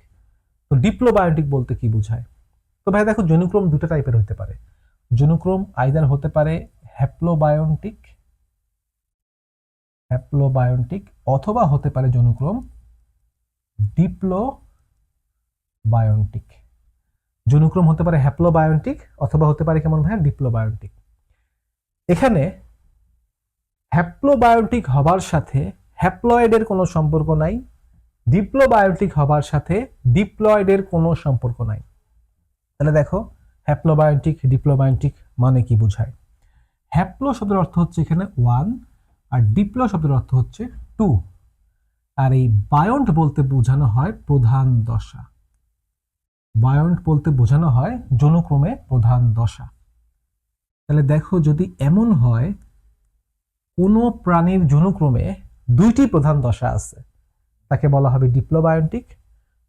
তো ডিপ্লোবায়োন্টিক বলতে কি বোঝায়? তো ভাই দেখো জনুক্রম দুটো টাইপের হতে পারে। জনুক্রম আইদার হতে পারে হ্যাপ্লোবায়োন্টিক, হ্যাপ্লোবায়োন্টিক, অথবা হতে পারে জনুক্রম ডিপ্লোবায়োন্টিক। জনুক্রম হতে পারে হ্যাপ্লোবায়োন্টিক অথবা হতে পারে কেমন ভাই, ডিপ্লোবায়োন্টিক। এখানে হ্যাপ্লোবায়োন্টিক হবার সাথে হ্যাপ্লয়েডের কোনো সম্পর্ক নাই, ডিপ্লোবায়োন্টিক হবার সাথে ডিপ্লয়েডের কোনো সম্পর্ক নাই। তাহলে দেখো হ্যাপ্লোবায়োন্টিক ডিপ্লোবায়োন্টিক মানে কি বোঝায়। হ্যাপ্লো শব্দের অর্থ হচ্ছে এখানে 1, আর ডিপ্লো শব্দের অর্থ হচ্ছে 2। আর এই বায়োন্ট বলতে বোঝানো হয় প্রধান দশা। বায়োন্ট বলতে বোঝানো হয় জনুক্রমে প্রধান দশা। তাহলে দেখো যদি এমন হয় কোনো প্রাণীর জনুক্রমে দুইটি প্রধান দশা আছে, তাকে বলা হবে ডিপ্লোবায়োন্টিক।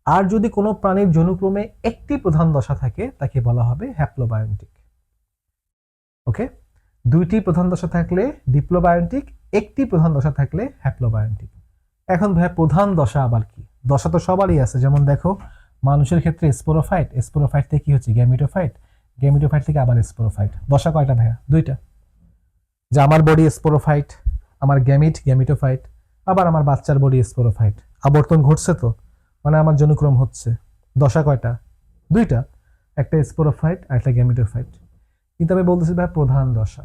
আর যদি কোনো প্রাণীর জনুক্রমে একটি প্রধান দশা থাকে, তাকে বলা হবে হ্যাপ্লোবায়োন্টিক। ওকে, দুইটি প্রধান দশা থাকলে ডিপ্লোবায়োন্টিক, একটি প্রধান দশা থাকলে হ্যাপ্লোবায়োন্টিক। এখন ভাই প্রধান দশা আবার কি? দশা তো সবারই আছে। যেমন দেখো মানুষের ক্ষেত্রে স্পোরোফাইট, স্পোরোফাইট থেকে কি হচ্ছে গ্যামিটোফাইট, গ্যামিটোফাইট থেকে আবার স্পোরোফাইট। দশা কয়টা ভাইয়া? দুইটা। যে আমার বডি স্পোরোফাইট, আমার গ্যামিট গ্যামিটোফাইট, আবার আমার বাচ্চার বডি স্পোরোফাইট। আবর্তন ঘটছে তো, মানে আমার জনুক্রম হচ্ছে। দশা কয়টা? দুইটা, একটা স্পোরোফাইট আর একটা গ্যামিটোফাইট। কিন্তু আমি বলতেছি ভাই প্রধান দশা।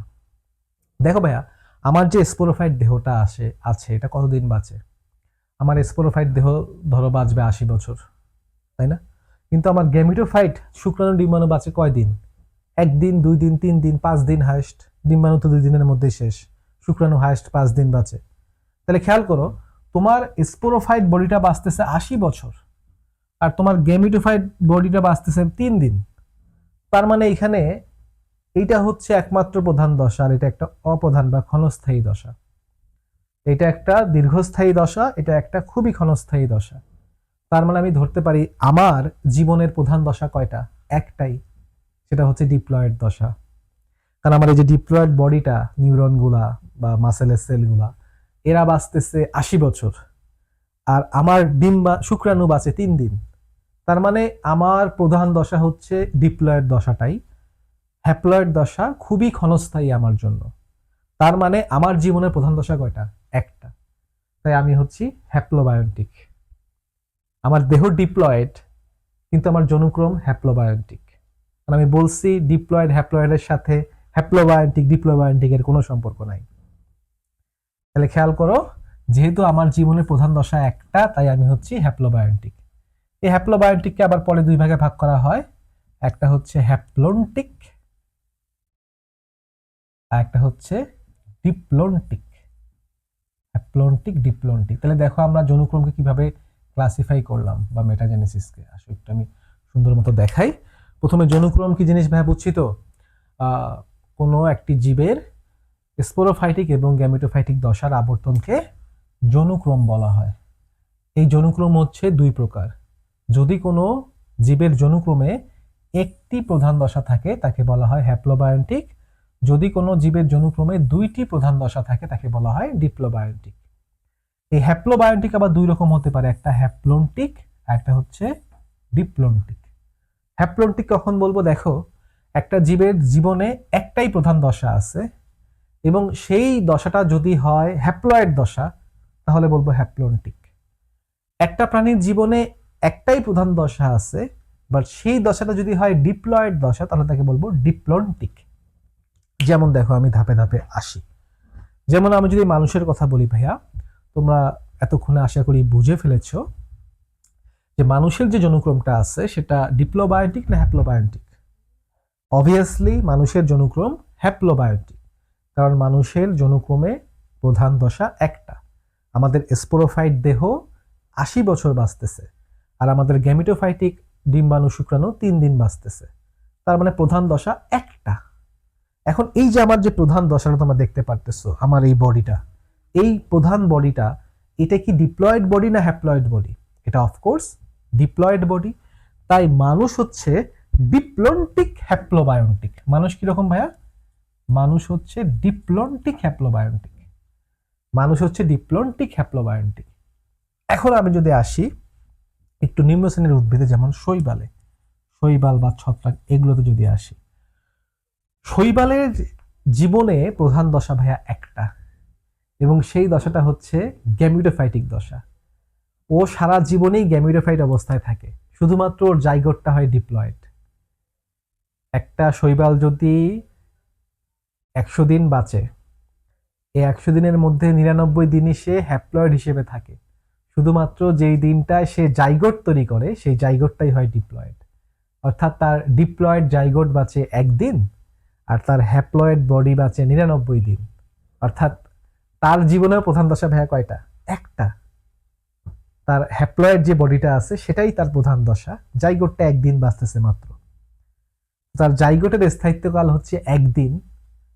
দেখো ভাইয়া আমার যে স্পোরোফাইট দেহটা আছে এটা কতদিন বাঁচে? আমার স্পোরোফাইট দেহ ধরো বাঁচবে 80 বছর, তাই না? কিন্তু আমার গ্যামিটোফাইট শুক্রাণু ডিম্বাণু বাঁচে কয়দিন? একদিন, 2 দিন, 3 দিন, 5 দিন হায়েস্ট। ডিম্বাণু তো 2 দিনের মধ্যেই শেষ, শুক্রাণু হায়েস্ট 5 দিন বাঁচে। তাহলে খেয়াল করো, তোমার স্পোরোফাইট বডিটা বাঁচতেছে 80 বছর, আর তোমার গেমিটোফাইট বডিটা বাঁচতেছে 3 দিন। তার মানে এখানে এইটা হচ্ছে একমাত্র প্রধান দশা, আর এটা একটা অপ্রধান বা ক্ষণস্থায়ী দশা। এটা একটা দীর্ঘস্থায়ী দশা, এটা একটা খুবই ক্ষণস্থায়ী দশা। তার মানে আমি ধরতে পারি আমার জীবনের প্রধান দশা কয়টা? একটাই, সেটা হচ্ছে ডিপ্লয়েড দশা। কারণ আমার এই যে ডিপ্লয়েড বডিটা, নিউরনগুলা বা মাসেলের সেলগুলা, এরা বাঁচতেছে 80 বছর, আর আমার ডিম বা শুক্রাণু বাঁচে 3 দিন। তার মানে আমার প্রধান দশা হচ্ছে ডিপ্লয়েড দশাটাই। হ্যাপ্লয়েড দশা খুবই ক্ষণস্থায়ী আমার জন্য। তার মানে আমার জীবনের প্রধান দশা কয়টা? একটা। তাই আমি হচ্ছি হ্যাপ্লোবায়োন্টিক। আমার দেহ ডিপ্লয়েড, কিন্তু আমার জনুক্রম হ্যাপ্লোবায়োন্টিক। আমি বলছি ডিপ্লয়েড হ্যাপ্লয়েডের সাথে হ্যাপ্লোবায়োন্টিক ডিপ্লোবায়োন্টিকের কোনো সম্পর্ক নাই। তাহলে খেয়াল করো, যেহেতু আমার জীবনের প্রধান দশা একটা, তাই আমি হচ্ছি হ্যাপ্লোবায়োন্টিক। এই হ্যাপ্লোবায়োন্টিককে আবার পরে 2 ভাগে ভাগ করা হয়, একটা হচ্ছে হ্যাপ্লোন্টিক আর একটা হচ্ছে ডিপ্লোন্টিক। হ্যাপ্লোন্টিক, ডিপ্লোন্টিক। তাহলে দেখো আমরা জনুক্রমকে কিভাবে ক্লাসিফাই করলাম, বা মেটাজেনেসিসকে। আসলে একটু আমি সুন্দর মতো দেখাই। প্রথমে জনুক্রম কি জিনিস ভাই বুঝছি তো? কোনো একটি জীবের স্পোরোফাইটিক এবং গ্যামেটোফাইটিক দশার আবর্তনকে জনুক্রম বলা হয়। এই জনুক্রম হচ্ছে 2 প্রকার। যদি কোনো জীবের জনুক্রমে একটি প্রধান দশা থাকে তাকে বলা হয় হ্যাপ্লোবায়োন্টিক। যদি কোনো জীবের জনুক্রমে 2টি প্রধান দশা থাকে তাকে বলা হয় ডিপ্লোবায়োন্টিক। এই হ্যাপ্লোবায়োন্টিক আবার 2 রকম হতে পারে, একটা হ্যাপ্লোন্টিক আর একটা হচ্ছে ডিপ্লোন্টিক। হ্যাপ্লোন্টিক কখন বলবো? দেখো, একটা জীবের জীবনে একটাই প্রধান দশা আছে, এবং সেই দশাটা যদি হয় হ্যাপ্লয়েড দশা, তাহলে বলবো হ্যাপ্লোন্টিক। একটা প্রাণীর জীবনে একটাই প্রধান দশা আছে, বাট সেই দশাটা যদি হয় ডিপ্লয়েড দশা, তাহলে তাকে বলবো ডিপ্লোন্টিক। যেমন দেখো, আমি ধাপে ধাপে আসি। যেমন আমি যদি মানুষের কথা বলি ভাইয়া, তোমরা এতক্ষণে আশা করি বুঝে ফেলেছ যে মানুষের যে জনুক্রমটা আছে সেটা ডিপ্লোবায়োন্টিক না হ্যাপ্লোবায়োন্টিক। অবভিয়াসলি মানুষের জনুক্রম হ্যাপ্লোবায়োন্টিক, কারণ মানুষের জনুক্রমে প্রধান দশা একটা। আমাদের স্পোরোফাইট দেহ 80 বছর বাঁচতেছে, আর আমাদের গ্যামিটোফাইটিক ডিম্বাণু শুক্রাণু 3 দিন বাঁচতেছে। তার মানে প্রধান দশা একটা। এখন এই যে আমার যে প্রধান দশাটা তোমরা দেখতে পারতেছো, আমার এই বডিটা, এই প্রধান বডিটা, এটা কি ডিপ্লয়েড বডি না হ্যাপ্লয়েড বডি? এটা অফকোর্স ডিপ্লয়েড বডি। তাই মানুষ হচ্ছে ডিপ্লোন্টিক হ্যাপ্লোবায়োন্টিক। মানুষ কিরকম ভাইয়া? মানুষ হচ্ছে ডিপ্লোন্টিক হ্যাপ্লোবায়োন্টিক। মানুষ হচ্ছে ডিপ্লোন্টিক হ্যাপ্লোবায়োন্টিক। এখন আমি যদি আসি একটু নিম্ন শ্রেণীর উদ্ভিদে, যেমন শৈবালে, শৈবাল বা ছত্রাক, এগুলোতে যদি আসি, শৈবালের জীবনে প্রধান দশা ভাইয়া একটা, এবং সেই দশাটা হচ্ছে গ্যামিটোফাইটিক দশা। ও সারা জীবনেই গ্যামিটোফাইট অবস্থায় থাকে, শুধুমাত্র ওর জাইগোটটা হয় ডিপ্লয়েড। একটা শৈবাল যদি 100 দিন বাঁচে, এই 100 দিনের মধ্যে 99 দিনই সে হ্যাপ্লয়েড হিসেবে থাকে। শুধুমাত্র যেই দিনটায় সে জাইগোট তৈরি করে, সেই জাইগোটটাই হয় ডিপ্লয়েড। অর্থাৎ তার ডিপ্লয়েড জাইগোট বাঁচে 1 দিন, আর তার হ্যাপ্লয়েড বডি বাঁচে 99 দিন। অর্থাৎ তার জীবনের প্রধান দশা ভাইয়া কয়টা? একটা। তার হ্যাপ্লয়েড যে বডিটা আছে সেটাই তার প্রধান দশা, জাইগোটটা 1 দিন বাঁচতেছে মাত্র। তার জাইগোটের স্থায়িত্বকাল হচ্ছে 1 দিন।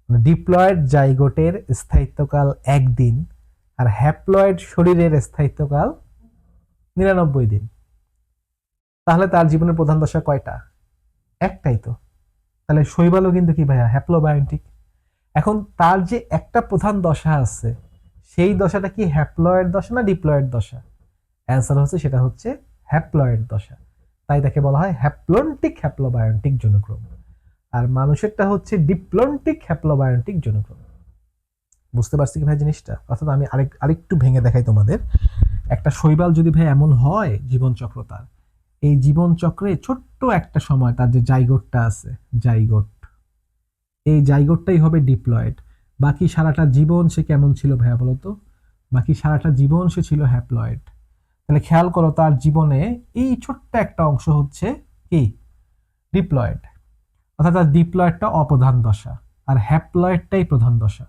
ডিপ্লয়েড জাইগোটের স্থায়িত্বকাল 1 দিন, আর হ্যাপ্লয়েড শরীরের স্থায়িত্বকাল 99 দিন। তাহলে তার জীবনের প্রধান দশা কয়টা? একটাই তো। তাহলে শৈবালও কিন্তু কি ভাইয়া? হ্যাপ্লোবায়োন্টিক। এখন তার যে একটা প্রধান দশা আছে, সেই দশাটা কি হ্যাপ্লয়েড দশা না ডিপ্লয়েড দশা? অ্যান্সার হচ্ছে সেটা হচ্ছে হ্যাপ্লয়েড দশা। তাই তাকে বলা হয় হ্যাপ্লোন্টিক হ্যাপ্লোবায়োন্টিক জনুক্রম। আর মানুষেরটা হচ্ছে ডিপ্লোন্টিক হ্যাপ্লোবায়োন্টিক জনুক্রম। বুঝতে পারছি কি ভাই জিনিসটা? অর্থাৎ আমি আরেকটু ভেঙে দেখাই তোমাদের। একটা শৈবাল যদি ভাই এমন হয় জীবনচক্র তার, এই জীবনচক্রে ছোট্ট একটা সময় তার যে জাইগোটটা আছে, জাইগোট, এই জাইগোটটাই হবে ডিপ্লয়েড। বাকি সারাটা জীবন সে কেমন ছিল ভাইয়া বলো তো? বাকি সারাটা জীবন সে ছিল হ্যাপ্লয়েড। তাহলে খেয়াল করো, তার জীবনে এই ছোট্ট একটা অংশ হচ্ছে কি? ডিপ্লয়েড। অর্থাৎ তার ডিপ্লয়েডটা অপ্রধান দশা আর হ্যাপ্লয়েডটাই প্রধান দশা।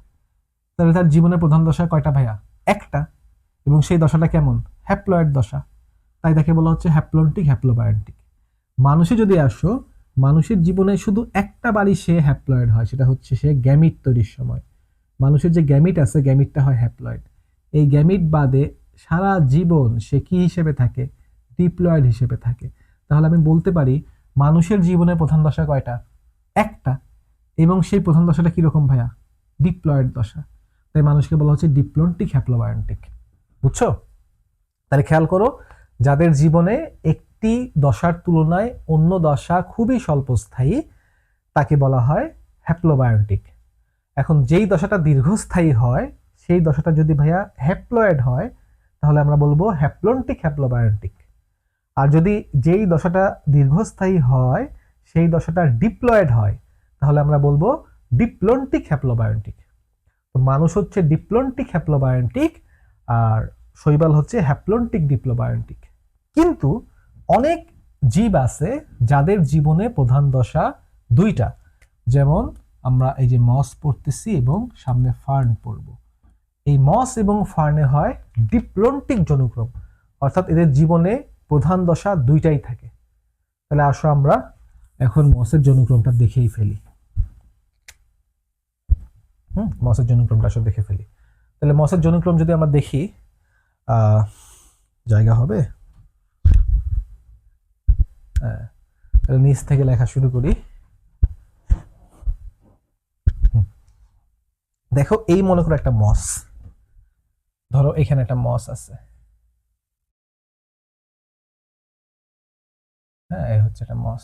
তাহলে তার জীবনের প্রধান দশা কয়টা ভাইয়া? একটা। এবং সেই দশাটা কেমন? হ্যাপ্লয়েড দশা। তাই তাকে বলা হচ্ছে হ্যাপ্লন্টিক হ্যাপ্লোবায়োন্টিক। মানুষে যদি আসো, মানুষের জীবনে শুধু একটা বারই সে হ্যাপ্লয়েড হয়, সেটা হচ্ছে সে গ্যামিট তৈরির সময়। মানুষের যে গ্যামিট আছে, গ্যামিটটা হয় হ্যাপ্লয়েড। এই গ্যামিট বাদে সারা জীবন সে কি হিসেবে থাকে? ডিপ্লয়েড হিসেবে থাকে। তাহলে আমি বলতে পারি মানুষের জীবনের প্রধান দশা কয়টা? একটা। এবং সেই প্রধান দশাটা কিরকম ভাইয়া? ডিপ্লয়েড দশা। তাই মানুষকে বলা হচ্ছে ডিপ্লন্টিক হ্যাপ্লোবায়োন্টিক। বুঝছো? তাহলে খেয়াল করো, যাদের জীবনে একটি দশার তুলনায় অন্য দশা খুবই স্বল্পস্থায়ী তাকে বলা হয় হ্যাপ্লোবায়োন্টিক। এখন যেই দশাটা দীর্ঘস্থায়ী হয়, সেই দশাটা যদি ভাইয়া হ্যাপ্লয়েড হয়, তাহলে আমরা বলবো হ্যাপ্লন্টিক হ্যাপ্লোবায়োন্টিক। আর যদি যেই দশাটা দীর্ঘস্থায়ী হয় সেই দশাটা ডিপ্লয়েড হয়, তাহলে আমরা বলবো ডিপ্লন্টিক হ্যাপ্লোবায়োন্টিক। তো মানুষ হচ্ছে ডিপ্লন্টিক হ্যাপ্লোবায়োন্টিক আর শৈবাল হচ্ছে হ্যাপ্লন্টিক ডিপ্লোবায়োন্টিক। কিন্তু অনেক জীব আছে যাদের জীবনে প্রধান দশা দুইটা। যেমন আমরা এই যে মস পড়তেছি এবং সামনে ফার্ন পড়ব। এই মস এবং ফার্নে হয় ডিপ্লন্টিক জনুক্রম, অর্থাৎ এদের জীবনে প্রধান দশা দুইটাই থাকে। তাহলে আসো আমরা এখন মসের জনুক্রমটা দেখেই ফেলি। মসের জনুক্রমটা আসলে দেখে ফেলি। তাহলে মসের জনুক্রম যদি আমরা দেখি, জায়গা হবে? হ্যাঁ, তাহলে নিচ থেকে লেখা শুরু করি। দেখো, এই মনে করো একটা মস, ধরো এখানে একটা মস আছে। হ্যাঁ, এই হচ্ছে একটা মস,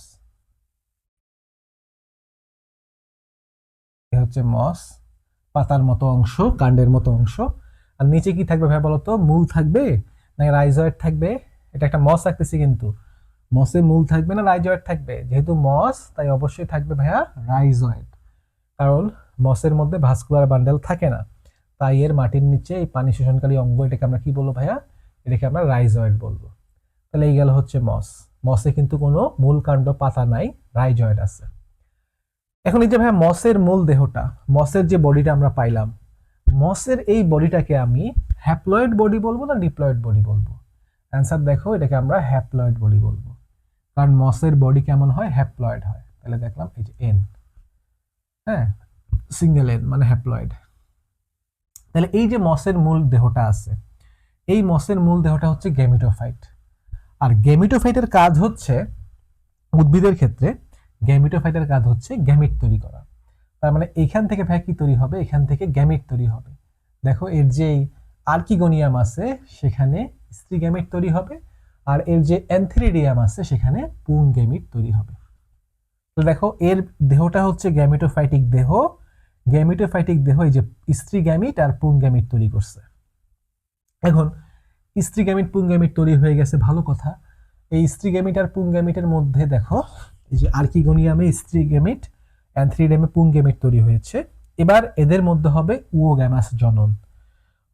এ হচ্ছে মস, পাতার মতো অংশ, কাণ্ডের মতো অংশ। আর নিচে কি থাকবে ভাই বলতো? মূল থাকবে না রাইজয়েড থাকবে? এটা একটা মস রাখতেছি, কিন্তু মসে মূল থাকবে না রাইজয়েড থাকবে? যেহেতু মস তাই অবশ্যই থাকবে ভাইয়া রাইজয়েড, কারণ মসের মধ্যে ভাস্কুলার বান্ডেল থাকে না। তাই এর মাটির নিচে এই পানি শোষণকারী অঙ্গ, এটাকে আমরা কি বলবো ভাইয়া? এটাকে আমরা রাইজয়েড বলবো। তাহলে এই গেল হচ্ছে মস। মসে কিন্তু কোনো মূল কাণ্ড পাতা নাই, রাইজয়েড আছে। এখন এই যে ভাইয়া মসের মূল দেহটা, মসের যে বডিটা আমরা পাইলাম, মসের এই বডিটাকে আমি হ্যাপ্লয়েড বডি বলবো না ডিপ্লয়েড বডি বলবো? অ্যান্সার দেখো, এটাকে আমরা হ্যাপ্লয়েড বডি বলবো, কারণ মসের বডি কেমন হয়? হ্যাপ্লয়েড হয়। তাহলে দেখলাম এই যে এন, হ্যাঁ, সিঙ্গেল এন মানে হ্যাপ্লয়েড। তাহলে এই যে মসের মূল দেহটা আছে, এই মসের মূল দেহটা হচ্ছে গ্যামিটোফাইট। আর গ্যামিটোফাইটের কাজ হচ্ছে, উদ্ভিদের ক্ষেত্রে গ্যামিটোফাইটের কাজ হচ্ছে গ্যামিট তৈরি করা। তার মানে এখান থেকে ভাই কি তৈরি হবে? এখান থেকে গ্যামিট তৈরি হবে। দেখো, এর যে আর্কিগোনিয়াম আছে সেখানে স্ত্রী গ্যামিট তৈরি হবে, আর এর যে অ্যান্থেরিডিয়াম আছে সেখানে পুং গ্যামিট তৈরি হবে। তো দেখো, এর দেহটা হচ্ছে গ্যামিটোফাইটিক দেহ। গ্যামিটোফাইটিক দেহ এই যে স্ত্রী গ্যামিট আর পুং গ্যামিট তৈরি করছে। এখন স্ত্রী গ্যামিট পুং গ্যামিট তৈরি হয়ে গেছে, ভালো কথা। এই স্ত্রী গ্যামিট আর পুং গ্যামিটের মধ্যে দেখো এই যে আর্কিগোনিয়ামে স্ত্রী গ্যামিট, অ্যান্থেরিডিয়ামে পুং গ্যামিট তৈরি হয়েছে। এবার এদের মধ্যে হবে উওগ্যামাস জনন,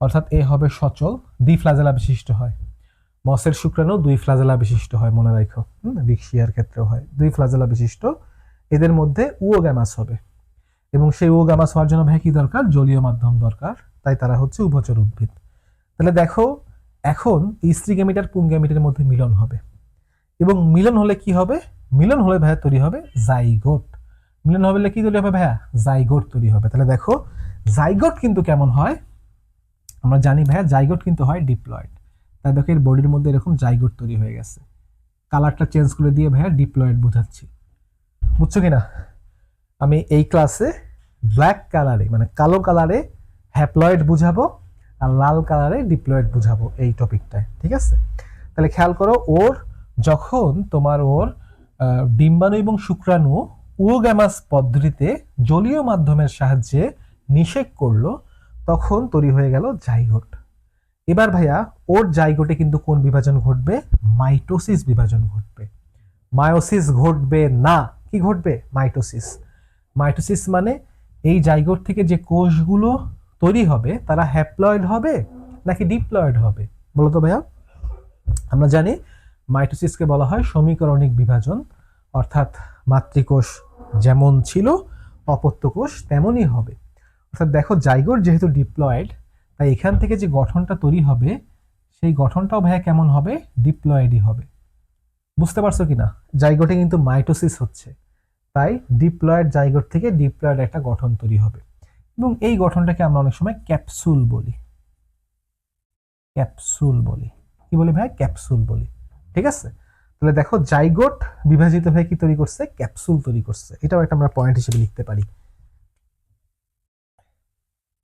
অর্থাৎ এ হবে সচল, দ্বি ফ্লাজেলা বিশিষ্ট হয়। মসের শুক্রাণু দুই ফ্লাজেলা বিশিষ্ট হয়, মনে রাখো। রিক্সিয়ার ক্ষেত্রেও হয় দুই ফ্লাজেলা বিশিষ্ট। এদের মধ্যে উওগ্যামাস হবে, এবং সেই উওগ্যামাস হওয়ার জন্য ভাই কি দরকার? জলীয় মাধ্যম দরকার। তাই তারা হচ্ছে উভচর উদ্ভিদ। তাহলে দেখো, এখন স্ত্রী গ্যামিট আর পুং গ্যামিটের মধ্যে মিলন হবে, এবং মিলন হলে কি হবে? মিলন হলে ভাইয়া তৈরি হবে জাইগোট। মিলন হলে কি তৈরি হবে ভাইয়া? জাইগোট তৈরি হবে। তাহলে দেখো, জাইগোট কিন্তু কেমন হয়? আমরা জানি ভাইয়া জাইগোট কিন্তু হয় ডিপ্লয়েড। তাই দেখো, এর বডির মধ্যে এরকম জাইগোট তৈরি হয়ে গেছে। কালারটা চেঞ্জ করে দিয়ে ভাইয়া ডিপ্লয়েড বোঝাচ্ছি, বুঝছো কিনা? আমি এই ক্লাসে ব্ল্যাক কালারে মানে কালো কালারে হ্যাপ্লয়েড বুঝাবো, আর লাল কালারে ডিপ্লয়েড বুঝাবো এই টপিকটায়, ঠিক আছে? তাহলে খেয়াল করো, ওর যখন তোমার ওর ডিম্বাণু এবং শুক্রাণু উওগ্যামাস পদ্ধতিতে জলীয় মাধ্যমের সাহায্যে নিষেক করলো, তখন তৈরি হয়ে গেল জাইগোট। এবার ভাইয়া ওর জাইগোটে কিন্তু কোন বিভাজন ঘটবে? মাইটোসিস বিভাজন ঘটবে। মায়োসিস ঘটবে না, কি ঘটবে? মাইটোসিস। মাইটোসিস মানে এই জাইগোট থেকে যে কোষগুলো তৈরি হবে তারা হ্যাপ্লয়েড হবে নাকি ডিপ্লয়েড হবে? বলো তো ভাইয়া। আমরা জানি মাইটোসিসকে বলা হয় সমীকরণিক বিভাজন, অর্থাৎ মাতৃকোষ যেমন ছিল অপত্য কোষ তেমনই হবে। অর্থাৎ দেখো জাইগোট যেহেতু ডিপ্লয়েড, তাই এখান থেকে যে গঠনটা তৈরি হবে সেই গঠনটাও ভাইয়া কেমন হবে? ডিপ্লয়েডই হবে। বুঝতে পারছো কিনা? জাইগোটে কিন্তু মাইটোসিস হচ্ছে, তাই ডিপ্লয়েড জাইগোট থেকে ডিপ্লয়েড একটা গঠন তৈরি হবে, এবং এই গঠনটাকে আমরা অনেক সময় ক্যাপসুল বলি। ক্যাপসুল বলি। কি বলি ভাই? ক্যাপসুল বলি। ঠিক আছে, তাহলে দেখো জাইগোট বিভাজিত হয়ে কি তৈরি করছে? ক্যাপসুল তৈরি করছে। এটাও একটা আমরা পয়েন্ট হিসেবে লিখতে পারি।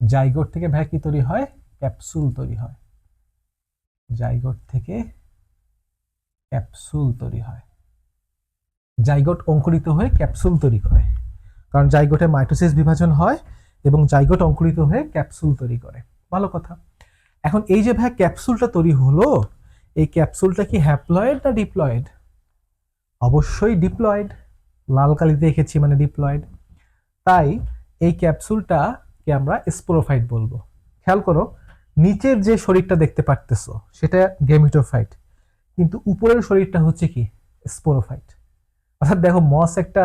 জাইগোট থেকে ভাই কি তৈরি হয়? ক্যাপসুল তৈরি হয়। জাইগোট থেকে ক্যাপসুল তৈরি হয়। জাইগোট অঙ্কুরিত হয়ে ক্যাপসুল তৈরি করে, কারণ জাইগোটে মাইটোসিস বিভাজন হয় এবং জাইগোট অঙ্কুরিত হয়ে ক্যাপসুল তৈরি করে। ভালো কথা। এখন এই যে ভাই ক্যাপসুলটা তৈরি হলো, এই ক্যাপসুলটা কি হ্যাপ্লয়েড না ডিপ্লয়েড? অবশ্যই ডিপ্লয়েড। লাল কালিতে এঁকেছি মানে ডিপ্লয়েড। তাই এই ক্যাপসুলটাকে আমরা স্পোরোফাইট বলবো। খেয়াল করো, নিচের যে শরীরটা দেখতে পারতেছো সেটা গেমিটোফাইট, কিন্তু উপরের শরীরটা হচ্ছে কি? স্পোরোফাইট। অর্থাৎ দেখো, মস একটা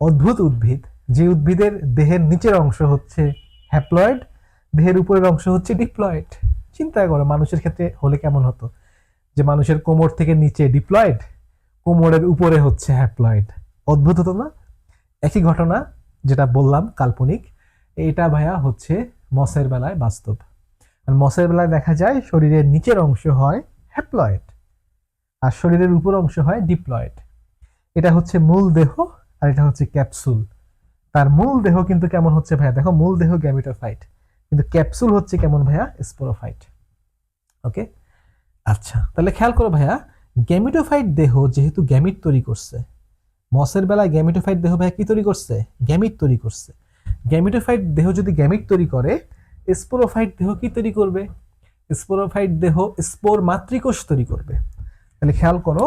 অদ্ভুত উদ্ভিদ, যে উদ্ভিদের দেহের নিচের অংশ হচ্ছে হ্যাপ্লয়েড, দেহের উপরের অংশ হচ্ছে ডিপ্লয়েড। চিন্তা করো মানুষের ক্ষেত্রে হলে কেমন হতো, যে মানুষের কোমর থেকে নিচে ডিপ্লয়েড, কোমরের উপরে হচ্ছে হ্যাপ্লয়েড। অদ্ভুত হতো না? একই ঘটনা যেটা বললাম কাল্পনিক, এটা ভাইয়া হচ্ছে মসের বেলায় বাস্তব। আর মসের বেলায় দেখা যায় শরীরের নিচের অংশ হয় হ্যাপ্লয়েড আর শরীরের উপর অংশ হয় ডিপ্লয়েড। এটা হচ্ছে মূল দেহ আর এটা হচ্ছে ক্যাপসুল। তার মূল দেহ কিন্তু কেমন হচ্ছে ভাইয়া? দেখো, মূল দেহ গ্যামিটোফাইট, কিন্তু ক্যাপসুল হচ্ছে কেমন ভাইয়া? স্পোরোফাইট। ওকে, আচ্ছা, তাহলে খেয়াল করো ভাইয়া, গ্যামিটোফাইট দেহ যেহেতু গ্যামিট তৈরি করছে, মসের বেলায় গ্যামিটোফাইট দেহ ভাইয়া কি তৈরি করছে? গ্যামিট তৈরি করছে। গ্যামিটোফাইট দেহ যদি গ্যামিট তৈরি করে, স্পোরোফাইট দেহ কি তৈরি করবে? স্পোরোফাইট দেহ স্পোর মাতৃকোষ তৈরি করবে। তাহলে খেয়াল করো,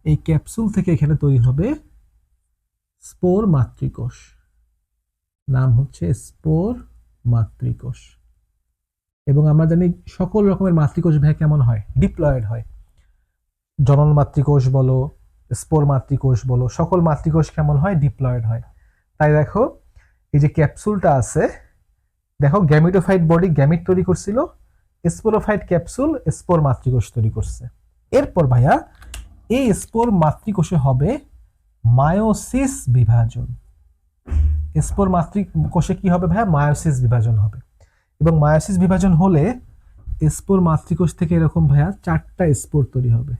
এই ক্যাপসুল থেকে এখানে তৈরি হবে স্পোর মাতৃকোষ, নাম হচ্ছে স্পোর মাতৃকোষ। এবং আমরা জানি সকল রকমের মাতৃকোষ ভাই কেমন হয়? ডিপ্লয়েড হয়। জনন মাতৃকোষ বলো, স্পোর মাতৃকোষ বলো, সকল মাতৃকোষ কেমন হয়? ডিপ্লয়েড হয়। তাই দেখো, এই যে ক্যাপসুলটা আছে, দেখো গ্যামিটোফাইট বডি গ্যামিট তৈরি করছিল, স্পোরোফাইট ক্যাপসুল স্পোর মাতৃকোষ তৈরি করছে। এরপর ভাইয়া এই স্পোর মাতৃকোষে হবে মায়োসিস বিভাজন। স্পোর মাতৃকোষে কি হবে ভাইয়া? মায়োসিস বিভাজন হবে। এবং মায়োসিস বিভাজন হলে স্পোর মাতৃকোষ থেকে এরকম ভাইয়া 4টা স্পোর তৈরি হবে।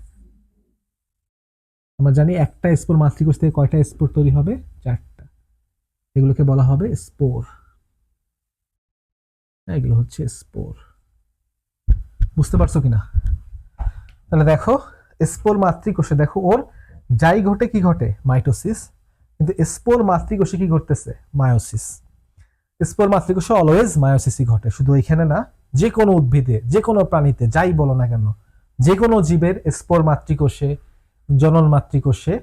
আমরা জানি একটা স্পোর মাতৃকোষ থেকে কয়টা স্পোর তৈরি হবে? 4টা। এগুলোকে বলা হবে স্পোর। এগুলো হচ্ছে স্পোর। বুঝতে পারছো কিনা? তাহলে দেখো, স্পোর মাতৃকোষে দেখো ওর জাইগোটে কি ঘটে? মাইটোসিস। কিন্তু স্পোর মাতৃকোষে কি ঘটতেছে? মায়োসিস। স্পোর মাতৃকোষে অলওয়েজ মায়োসিসই ঘটে, শুধু এখানে না, যে কোনো উদ্ভিদে, যে কোনো প্রাণীতে, যাই বলো না কেন, যে কোনো জীবের স্পোর মাতৃকোষে, জনন মাতৃকোষে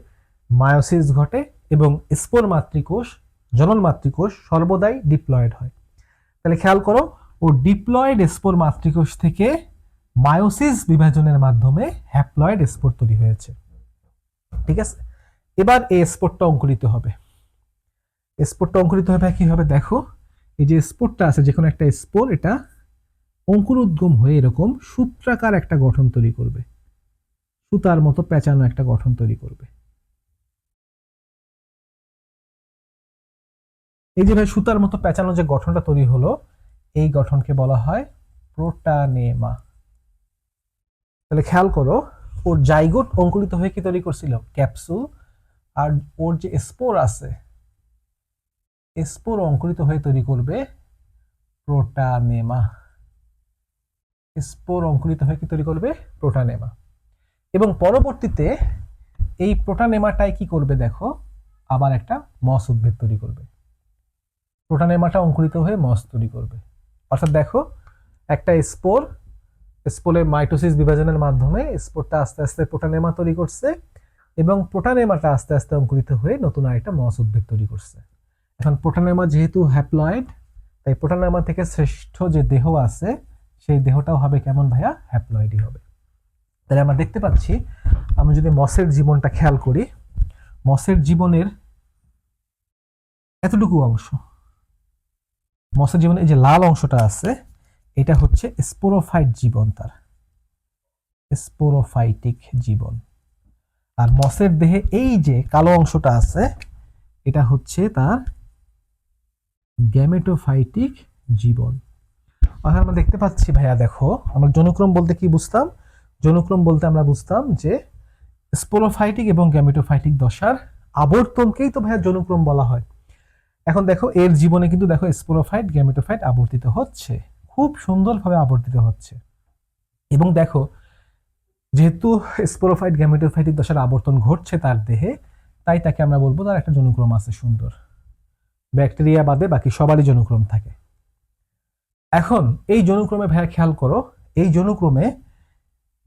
মায়োসিস ঘটে, এবং স্পোর মাতৃকোষ, জনন মাতৃকোষ সর্বদাই ডিপ্লয়েড হয়। তাহলে খেয়াল করো, ও ডিপ্লয়েড স্পোর মাতৃকোষ থেকে মায়োসিস বিভাজনের মাধ্যমে হ্যাপ্লয়েড স্পোর তৈরি হয়েছে। ঠিক আছে, এবার এই স্পোরটা অঙ্কুরিত হবে। স্পোরটা অঙ্কুরিত হবে কি হবে? দেখো, এই যে স্পোরটা আছে, যে কোনো একটা স্পোর, এটা অঙ্কুরোদ্গম হয়ে এরকম সূত্রাকার একটা গঠন তৈরি করবে, সুতার মতো পেঁচানো একটা গঠন তৈরি করবে। এই যে ভাই সুতার মতো পেঁচানো যে গঠনটা তৈরি হলো, এই গঠনকে বলা হয় প্রোটানেমা। তাহলে খেয়াল করো, ওর জাইগোট অঙ্কুরিত হয়ে কি তৈরি করছিল? ক্যাপসুল। আর ওর যে স্পোর আছে, স্পোর অঙ্কুরিত হয়ে তৈরি করবে প্রোটানেমা। স্পোর অঙ্কুরিত হয়ে কি তৈরি করবে? প্রোটানেমা। এবং পরবর্তীতে এই প্রোটানেমাটাই কি করবে? দেখো, আবার একটা মস উদ্ভিদ তৈরি করবে। প্রোটানেমাটা অঙ্কুরিত হয়ে মস তৈরি করবে। অর্থাৎ দেখো, একটা স্পোর, স্পোরের মাইটোসিস বিভাজনের মাধ্যমে স্পোরটা আস্তে আস্তে প্রোটানেমা তৈরি করছে, এবং প্রোটানেমাটা আস্তে আস্তে অঙ্কুরিত হয়ে নতুন আরেকটা মস উদ্ভিদ তৈরি করছে। এখন প্রোটানেমা যেহেতু হ্যাপ্লয়েড, তাই প্রোটানেমা থেকে শ্রেষ্ঠ যে দেহ আছে, সেই দেহটাও হবে কেমন ভাইয়া? হ্যাপ্লয়েডই হবে। তাহলে আমরা দেখতে পাচ্ছি, আমি যদি মসের জীবনটা খেয়াল করি, মসের জীবনের এতটুকু অংশ মসের জীবনে এই যে লাল অংশটা আছে, এটা হচ্ছে স্পোরোফাইট জীবন, তার স্পোরোফাইটিক জীবন। আর মসের দেহে এই যে কালো অংশটা আছে, এটা হচ্ছে তার গ্যামেটোফাইটিক জীবন। অর্থাৎ আমরা দেখতে পাচ্ছি ভাইয়া, দেখো আমরা যৌনক্রম বলতে কি বুঝতাম? যৌনক্রম বলতে আমরা বুঝতাম যে স্পোরোফাইটিক এবং গ্যামেটোফাইটিক দশার আবর্তনকেই তো ভাইয়া যৌনক্রম বলা হয়। এখন দেখো এর জীবনে কিন্তু দেখো স্পোরোফাইট গ্যামেটোফাইট আবর্তিত হচ্ছে, খুব সুন্দরভাবে আবর্তিত হচ্ছে। এবং দেখো যেহেতু স্পোরোফাইট গ্যামেটোফাইটিক দশার আবর্তন ঘটছে তার দেহে, তাই তাকে আমরা বলবো তার একটা যৌনক্রম আছে সুন্দর। ব্যাকটেরিয়া বাদে বাকি সবারই যৌনক্রম থাকে। এখন এই যৌনক্রমে ভাইয়া খেয়াল করো, এই যৌনক্রমে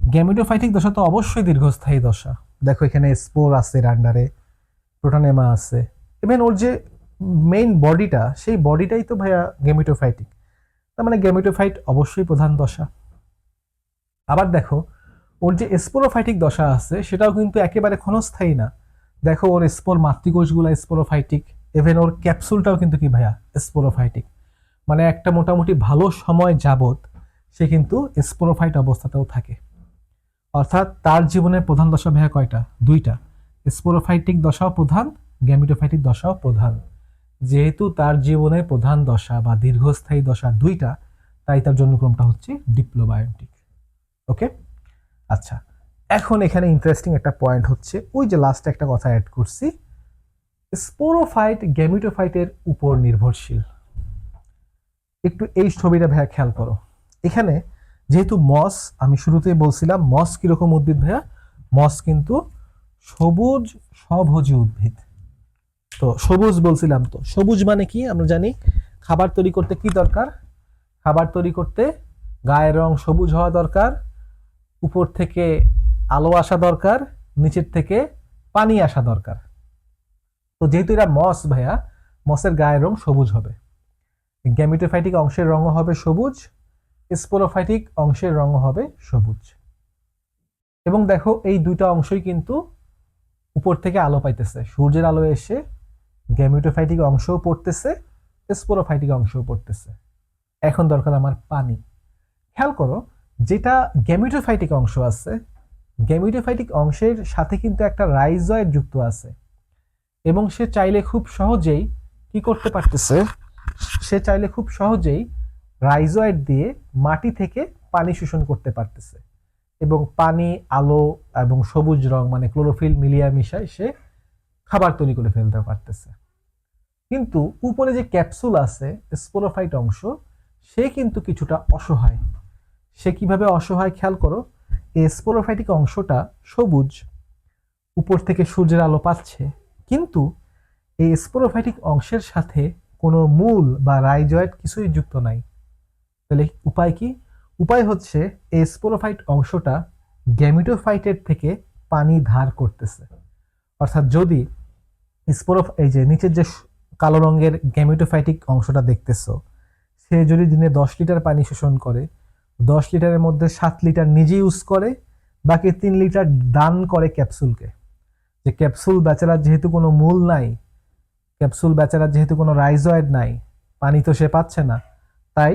গ্যামেটোফাইটিক দশা তো অবশ্যই দীর্ঘস্থায়ী দশা। দেখো এখানে স্পোর আছে, আন্ডারে প্রোটোনেমা আছে, ইভেন ওর যে মেইন বডিটা, সেই বডিটাই তো ভাইয়া গ্যামেটোফাইটিক। তার মানে গ্যামেটোফাইট অবশ্যই প্রধান দশা। আবার দেখো ওর যে স্পোরোফাইটিক দশা আছে, সেটাও কিন্তু একেবারে ক্ষণস্থায়ী না। দেখো ওর স্পোর মাতৃকোষগুলো স্পোরোফাইটিক, ইভেন ওর ক্যাপসুলটাও কিন্তু কি ভাইয়া স্পোরোফাইটিক। মানে একটা মোটামুটি ভালো সময় যাবত সে কিন্তু স্পোরোফাইট অবস্থাতেও থাকে। অর্থাৎ তার জীবনের প্রধান দশা ভাইয়া কয়টা? দুইটা। স্পোরোফাইটিক দশাও প্রধান, গ্যামেটোফাইটিক দশাও প্রধান। যেহেতু তার জীবনের প্রধান দশা বা দীর্ঘস্থায়ী দশা দুইটা, তাই তার জন্মক্রমটা হচ্ছে ডিপ্লোবায়োন্টিক। ওকে, আচ্ছা। এখন এখানে ইন্টারেস্টিং একটা পয়েন্ট হচ্ছে, ওই যে লাস্টে একটা কথা অ্যাড করছি, স্পোরোফাইট গ্যামেটোফাইটের উপর নির্ভরশীল। একটু এই ছবিটা ভাইয়া খেয়াল করো। এখানে যেহেতু মস, আমি শুরুতেই বলছিলাম মস কিরকম উদ্ভিদ ভাইয়া? মস কিন্তু সবুজ স্বভোজী উদ্ভিদ। তো সবুজ বলছিলাম, তো সবুজ মানে কি আমরা জানি, খাবার তৈরি করতে কি দরকার? খাবার তৈরি করতে গায়ের রং সবুজ হওয়া দরকার, উপর থেকে আলো আসা দরকার, নিচের থেকে পানি আসা দরকার। তো যেহেতু এরা মস ভাইয়া, মসের গায়ের রং সবুজ হবে, গ্যামেটোফাইটিক অংশের রঙও হবে সবুজ, স্পোরোফাইটিক অংশের রঙও হবে সবুজ। এবং দেখো এই দুইটা অংশই কিন্তু উপর থেকে আলো পাইতেছে, সূর্যের আলো এসে গ্যামেটোফাইটিক অংশও পড়তেছে, স্পোরোফাইটিক অংশও পড়তেছে। এখন দরকার আমার পানি। খেয়াল করো, যেটা গ্যামেটোফাইটিক অংশ আছে, গ্যামেটোফাইটিক অংশের সাথে কিন্তু একটা রাইজয়েড যুক্ত আছে, এবং সে চাইলে খুব সহজেই কি করতে পারতেছে? সে চাইলে খুব সহজেই রাইজয়েড দিয়ে মাটি থেকে পানি শোষণ করতে পারতেছে, এবং পানি, আলো এবং সবুজ রং মানে ক্লোরোফিল মিলিয়া মিশায় সে খাবার তৈরি করে ফেলতে পারতেছে। কিন্তু উপরে যে ক্যাপসুল আছে, স্পোরোফাইট অংশ, সে কিন্তু কিছুটা অসহায়। সে কিভাবে অসহায় খেয়াল করো, এই স্পোরোফাইটিক অংশটা সবুজ, উপর থেকে সূর্যের আলো পাচ্ছে, কিন্তু এই স্পোরোফাইটিক অংশের সাথে কোনো মূল বা রাইজয়েড কিছুই যুক্ত নাই। তাহলে উপায় কি? উপায় হচ্ছে এই স্পোরোফাইট অংশটা গ্যামেটোফাইটের থেকে পানি ধার করতেছে। অর্থাৎ যদি এই যে নিচের যে কালো রঙের গ্যামেটোফাইটিক অংশটা দেখতেছো, সে যদি দিনে 10 লিটার পানি শোষণ করে, 10 লিটারের মধ্যে 7 লিটার নিজে ইউজ করে, বাকি 3 লিটার দান করে ক্যাপসুলকে। যে ক্যাপসুল বেচারার যেহেতু কোনো মূল নাই, ক্যাপসুল বেচারার যেহেতু কোনো রাইজয়েড নাই, পানি তো সে পাচ্ছে না, তাই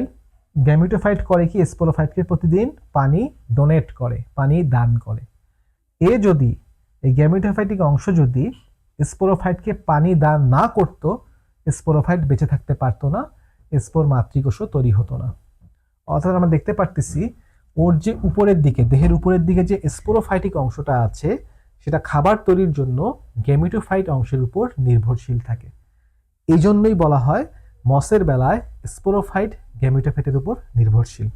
গ্যামেটোফাইট করে কি স্পোরোফাইটকে প্রতিদিন পানি ডোনেট করে, পানি দান করে। যদি এই গ্যামেটোফাইটিক অংশ যদি স্পোরোফাইটকে পানি দান না করত, স্পোরোফাইট বেঁচে থাকতে পারতো না, স্পোর মাতৃকোষও তৈরি হতো না। অর্থাৎ আমরা দেখতে পারতেছি ওর যে উপরের দিকে, দেহের উপরের দিকে যে স্পোরোফাইটিক অংশটা আছে, সেটা খাবার তৈরির জন্য গ্যামেটোফাইট অংশের উপর নির্ভরশীল থাকে। এই জন্যই বলা হয় মসের বেলায় স্পোরোফাইট গ্যামেটোফাইটের উপর নির্ভরশীল।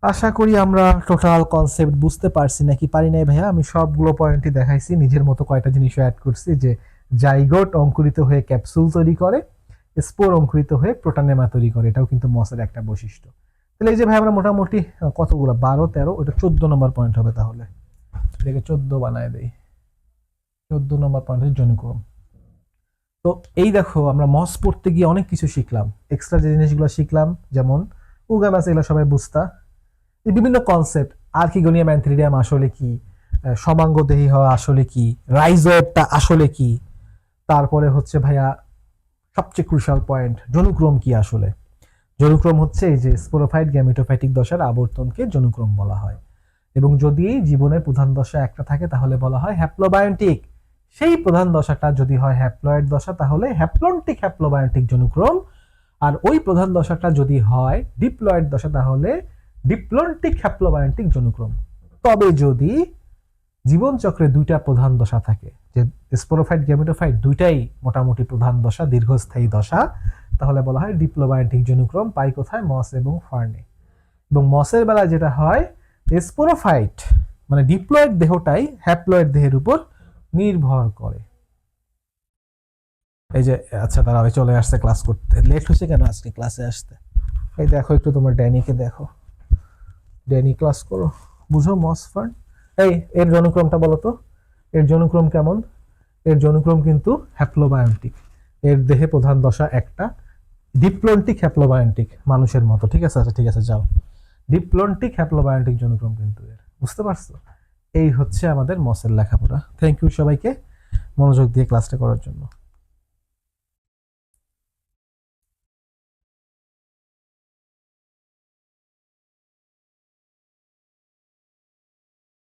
আশা করি আমরা টোটাল কনসেপ্ট বুঝতে পারছি, নাকি পারি নাই ভাইয়া? আমি সবগুলো পয়েন্টই দেখাইছি, নিজের মতো কয়টা জিনিসও অ্যাড করছি, যে জাইগোট অঙ্কুরিত হয়ে ক্যাপসুল তৈরি করে, স্পোর অঙ্কুরিত হয়ে প্রোটানেমা তৈরি করে, এটাও কিন্তু মসের একটা বৈশিষ্ট্য। তাহলে এই যে ভাই আমরা মোটামুটি কতগুলো, 12, 13, ওটা 14 নম্বর পয়েন্ট হবে। তাহলে এটাকে 14 বানায় দেই, 14 নম্বর পয়েন্ট হচ্ছে জনুক্রম। তো এই দেখো আমরা মস পড়তে গিয়ে অনেক কিছু শিখলাম, এক্সট্রা যে জিনিসগুলো শিখলাম, যেমন উগামাস, এগুলো সবাই বুঝতা, বিভিন্ন কনসেপ্ট, আর্কিগোনিয়াম অ্যান্থিরিডিয়াম আসলে কি, সমাঙ্গদেহী হওয়া আসলে কি, রাইজয়েডটা আসলে কি, তারপরে হচ্ছে ভাইয়া সবচেয়ে ক্রুশাল পয়েন্ট, জনুক্রম কি আসলে? জনুক্রম হচ্ছে এই যে স্পোরোফাইট গ্যামেটোফাইটিক দশার আবর্তনকে জনুক্রম বলা হয়। এবং যদি জীবনের প্রধান দশা একটা থাকে তাহলে বলা হয় হ্যাপ্লোবায়োন্টিক। সেই প্রধান দশাটা যদি হয় হ্যাপ্লয়েড দশা তাহলে হ্যাপ্লন্টিক হ্যাপ্লোবায়োন্টিক জনুক্রম। আর ওই প্রধান দশাটা যদি হয় ডিপ্লয়েড দশা তাহলে ডিপ্লন্টিক হ্যাপ্লোবায়োন্টিক জনুক্রম। তবে যদি জীবনচক্রে দুইটা প্রধান দশা থাকে, যে স্পোরোফাইট গ্যামেটোফাইট দুইটাই মোটামুটি প্রধান দশা, দীর্ঘস্থায়ী দশা, তাহলে বলা হয় ডিপ্লোবায়োন্টিক জনুক্রম। পাই কোথায়? মস এবং ফার্নে। এবং মসের বেলা যেটা হয় স্পোরোফাইট মানে ডিপ্লয়েড দেহটাই হ্যাপ্লয়েড দেহের উপর নির্ভর করে। এই যে আচ্ছা তারা চলে আসছে ক্লাস করতে, লেট হয়েছে কেন আজকে ক্লাসে আসতে? এই দেখো একটু তোমার ড্যানিকে দেখো, ড্যানি ক্লাস করো, বুঝো মস ফার্ন। এই এর জনুক্রমটা বলো তো, এর জনুক্রম কেমন? এর জনুক্রম কিন্তু হ্যাপ্লোবায়োন্টিক, এর দেহে প্রধান দশা একটা, ডিপ্লন্টিক হ্যাপ্লোবায়োন্টিক মানুষের মতো। ঠিক আছে, আচ্ছা ঠিক আছে যাও, ডিপ্লন্টিক হ্যাপ্লোবায়োন্টিক জনুক্রম কিন্তু এর, বুঝতে পারছো? এই হচ্ছে আমাদের মসের লেখাপড়া। থ্যাংক ইউ সবাইকে মনোযোগ দিয়ে ক্লাসটা করার জন্য।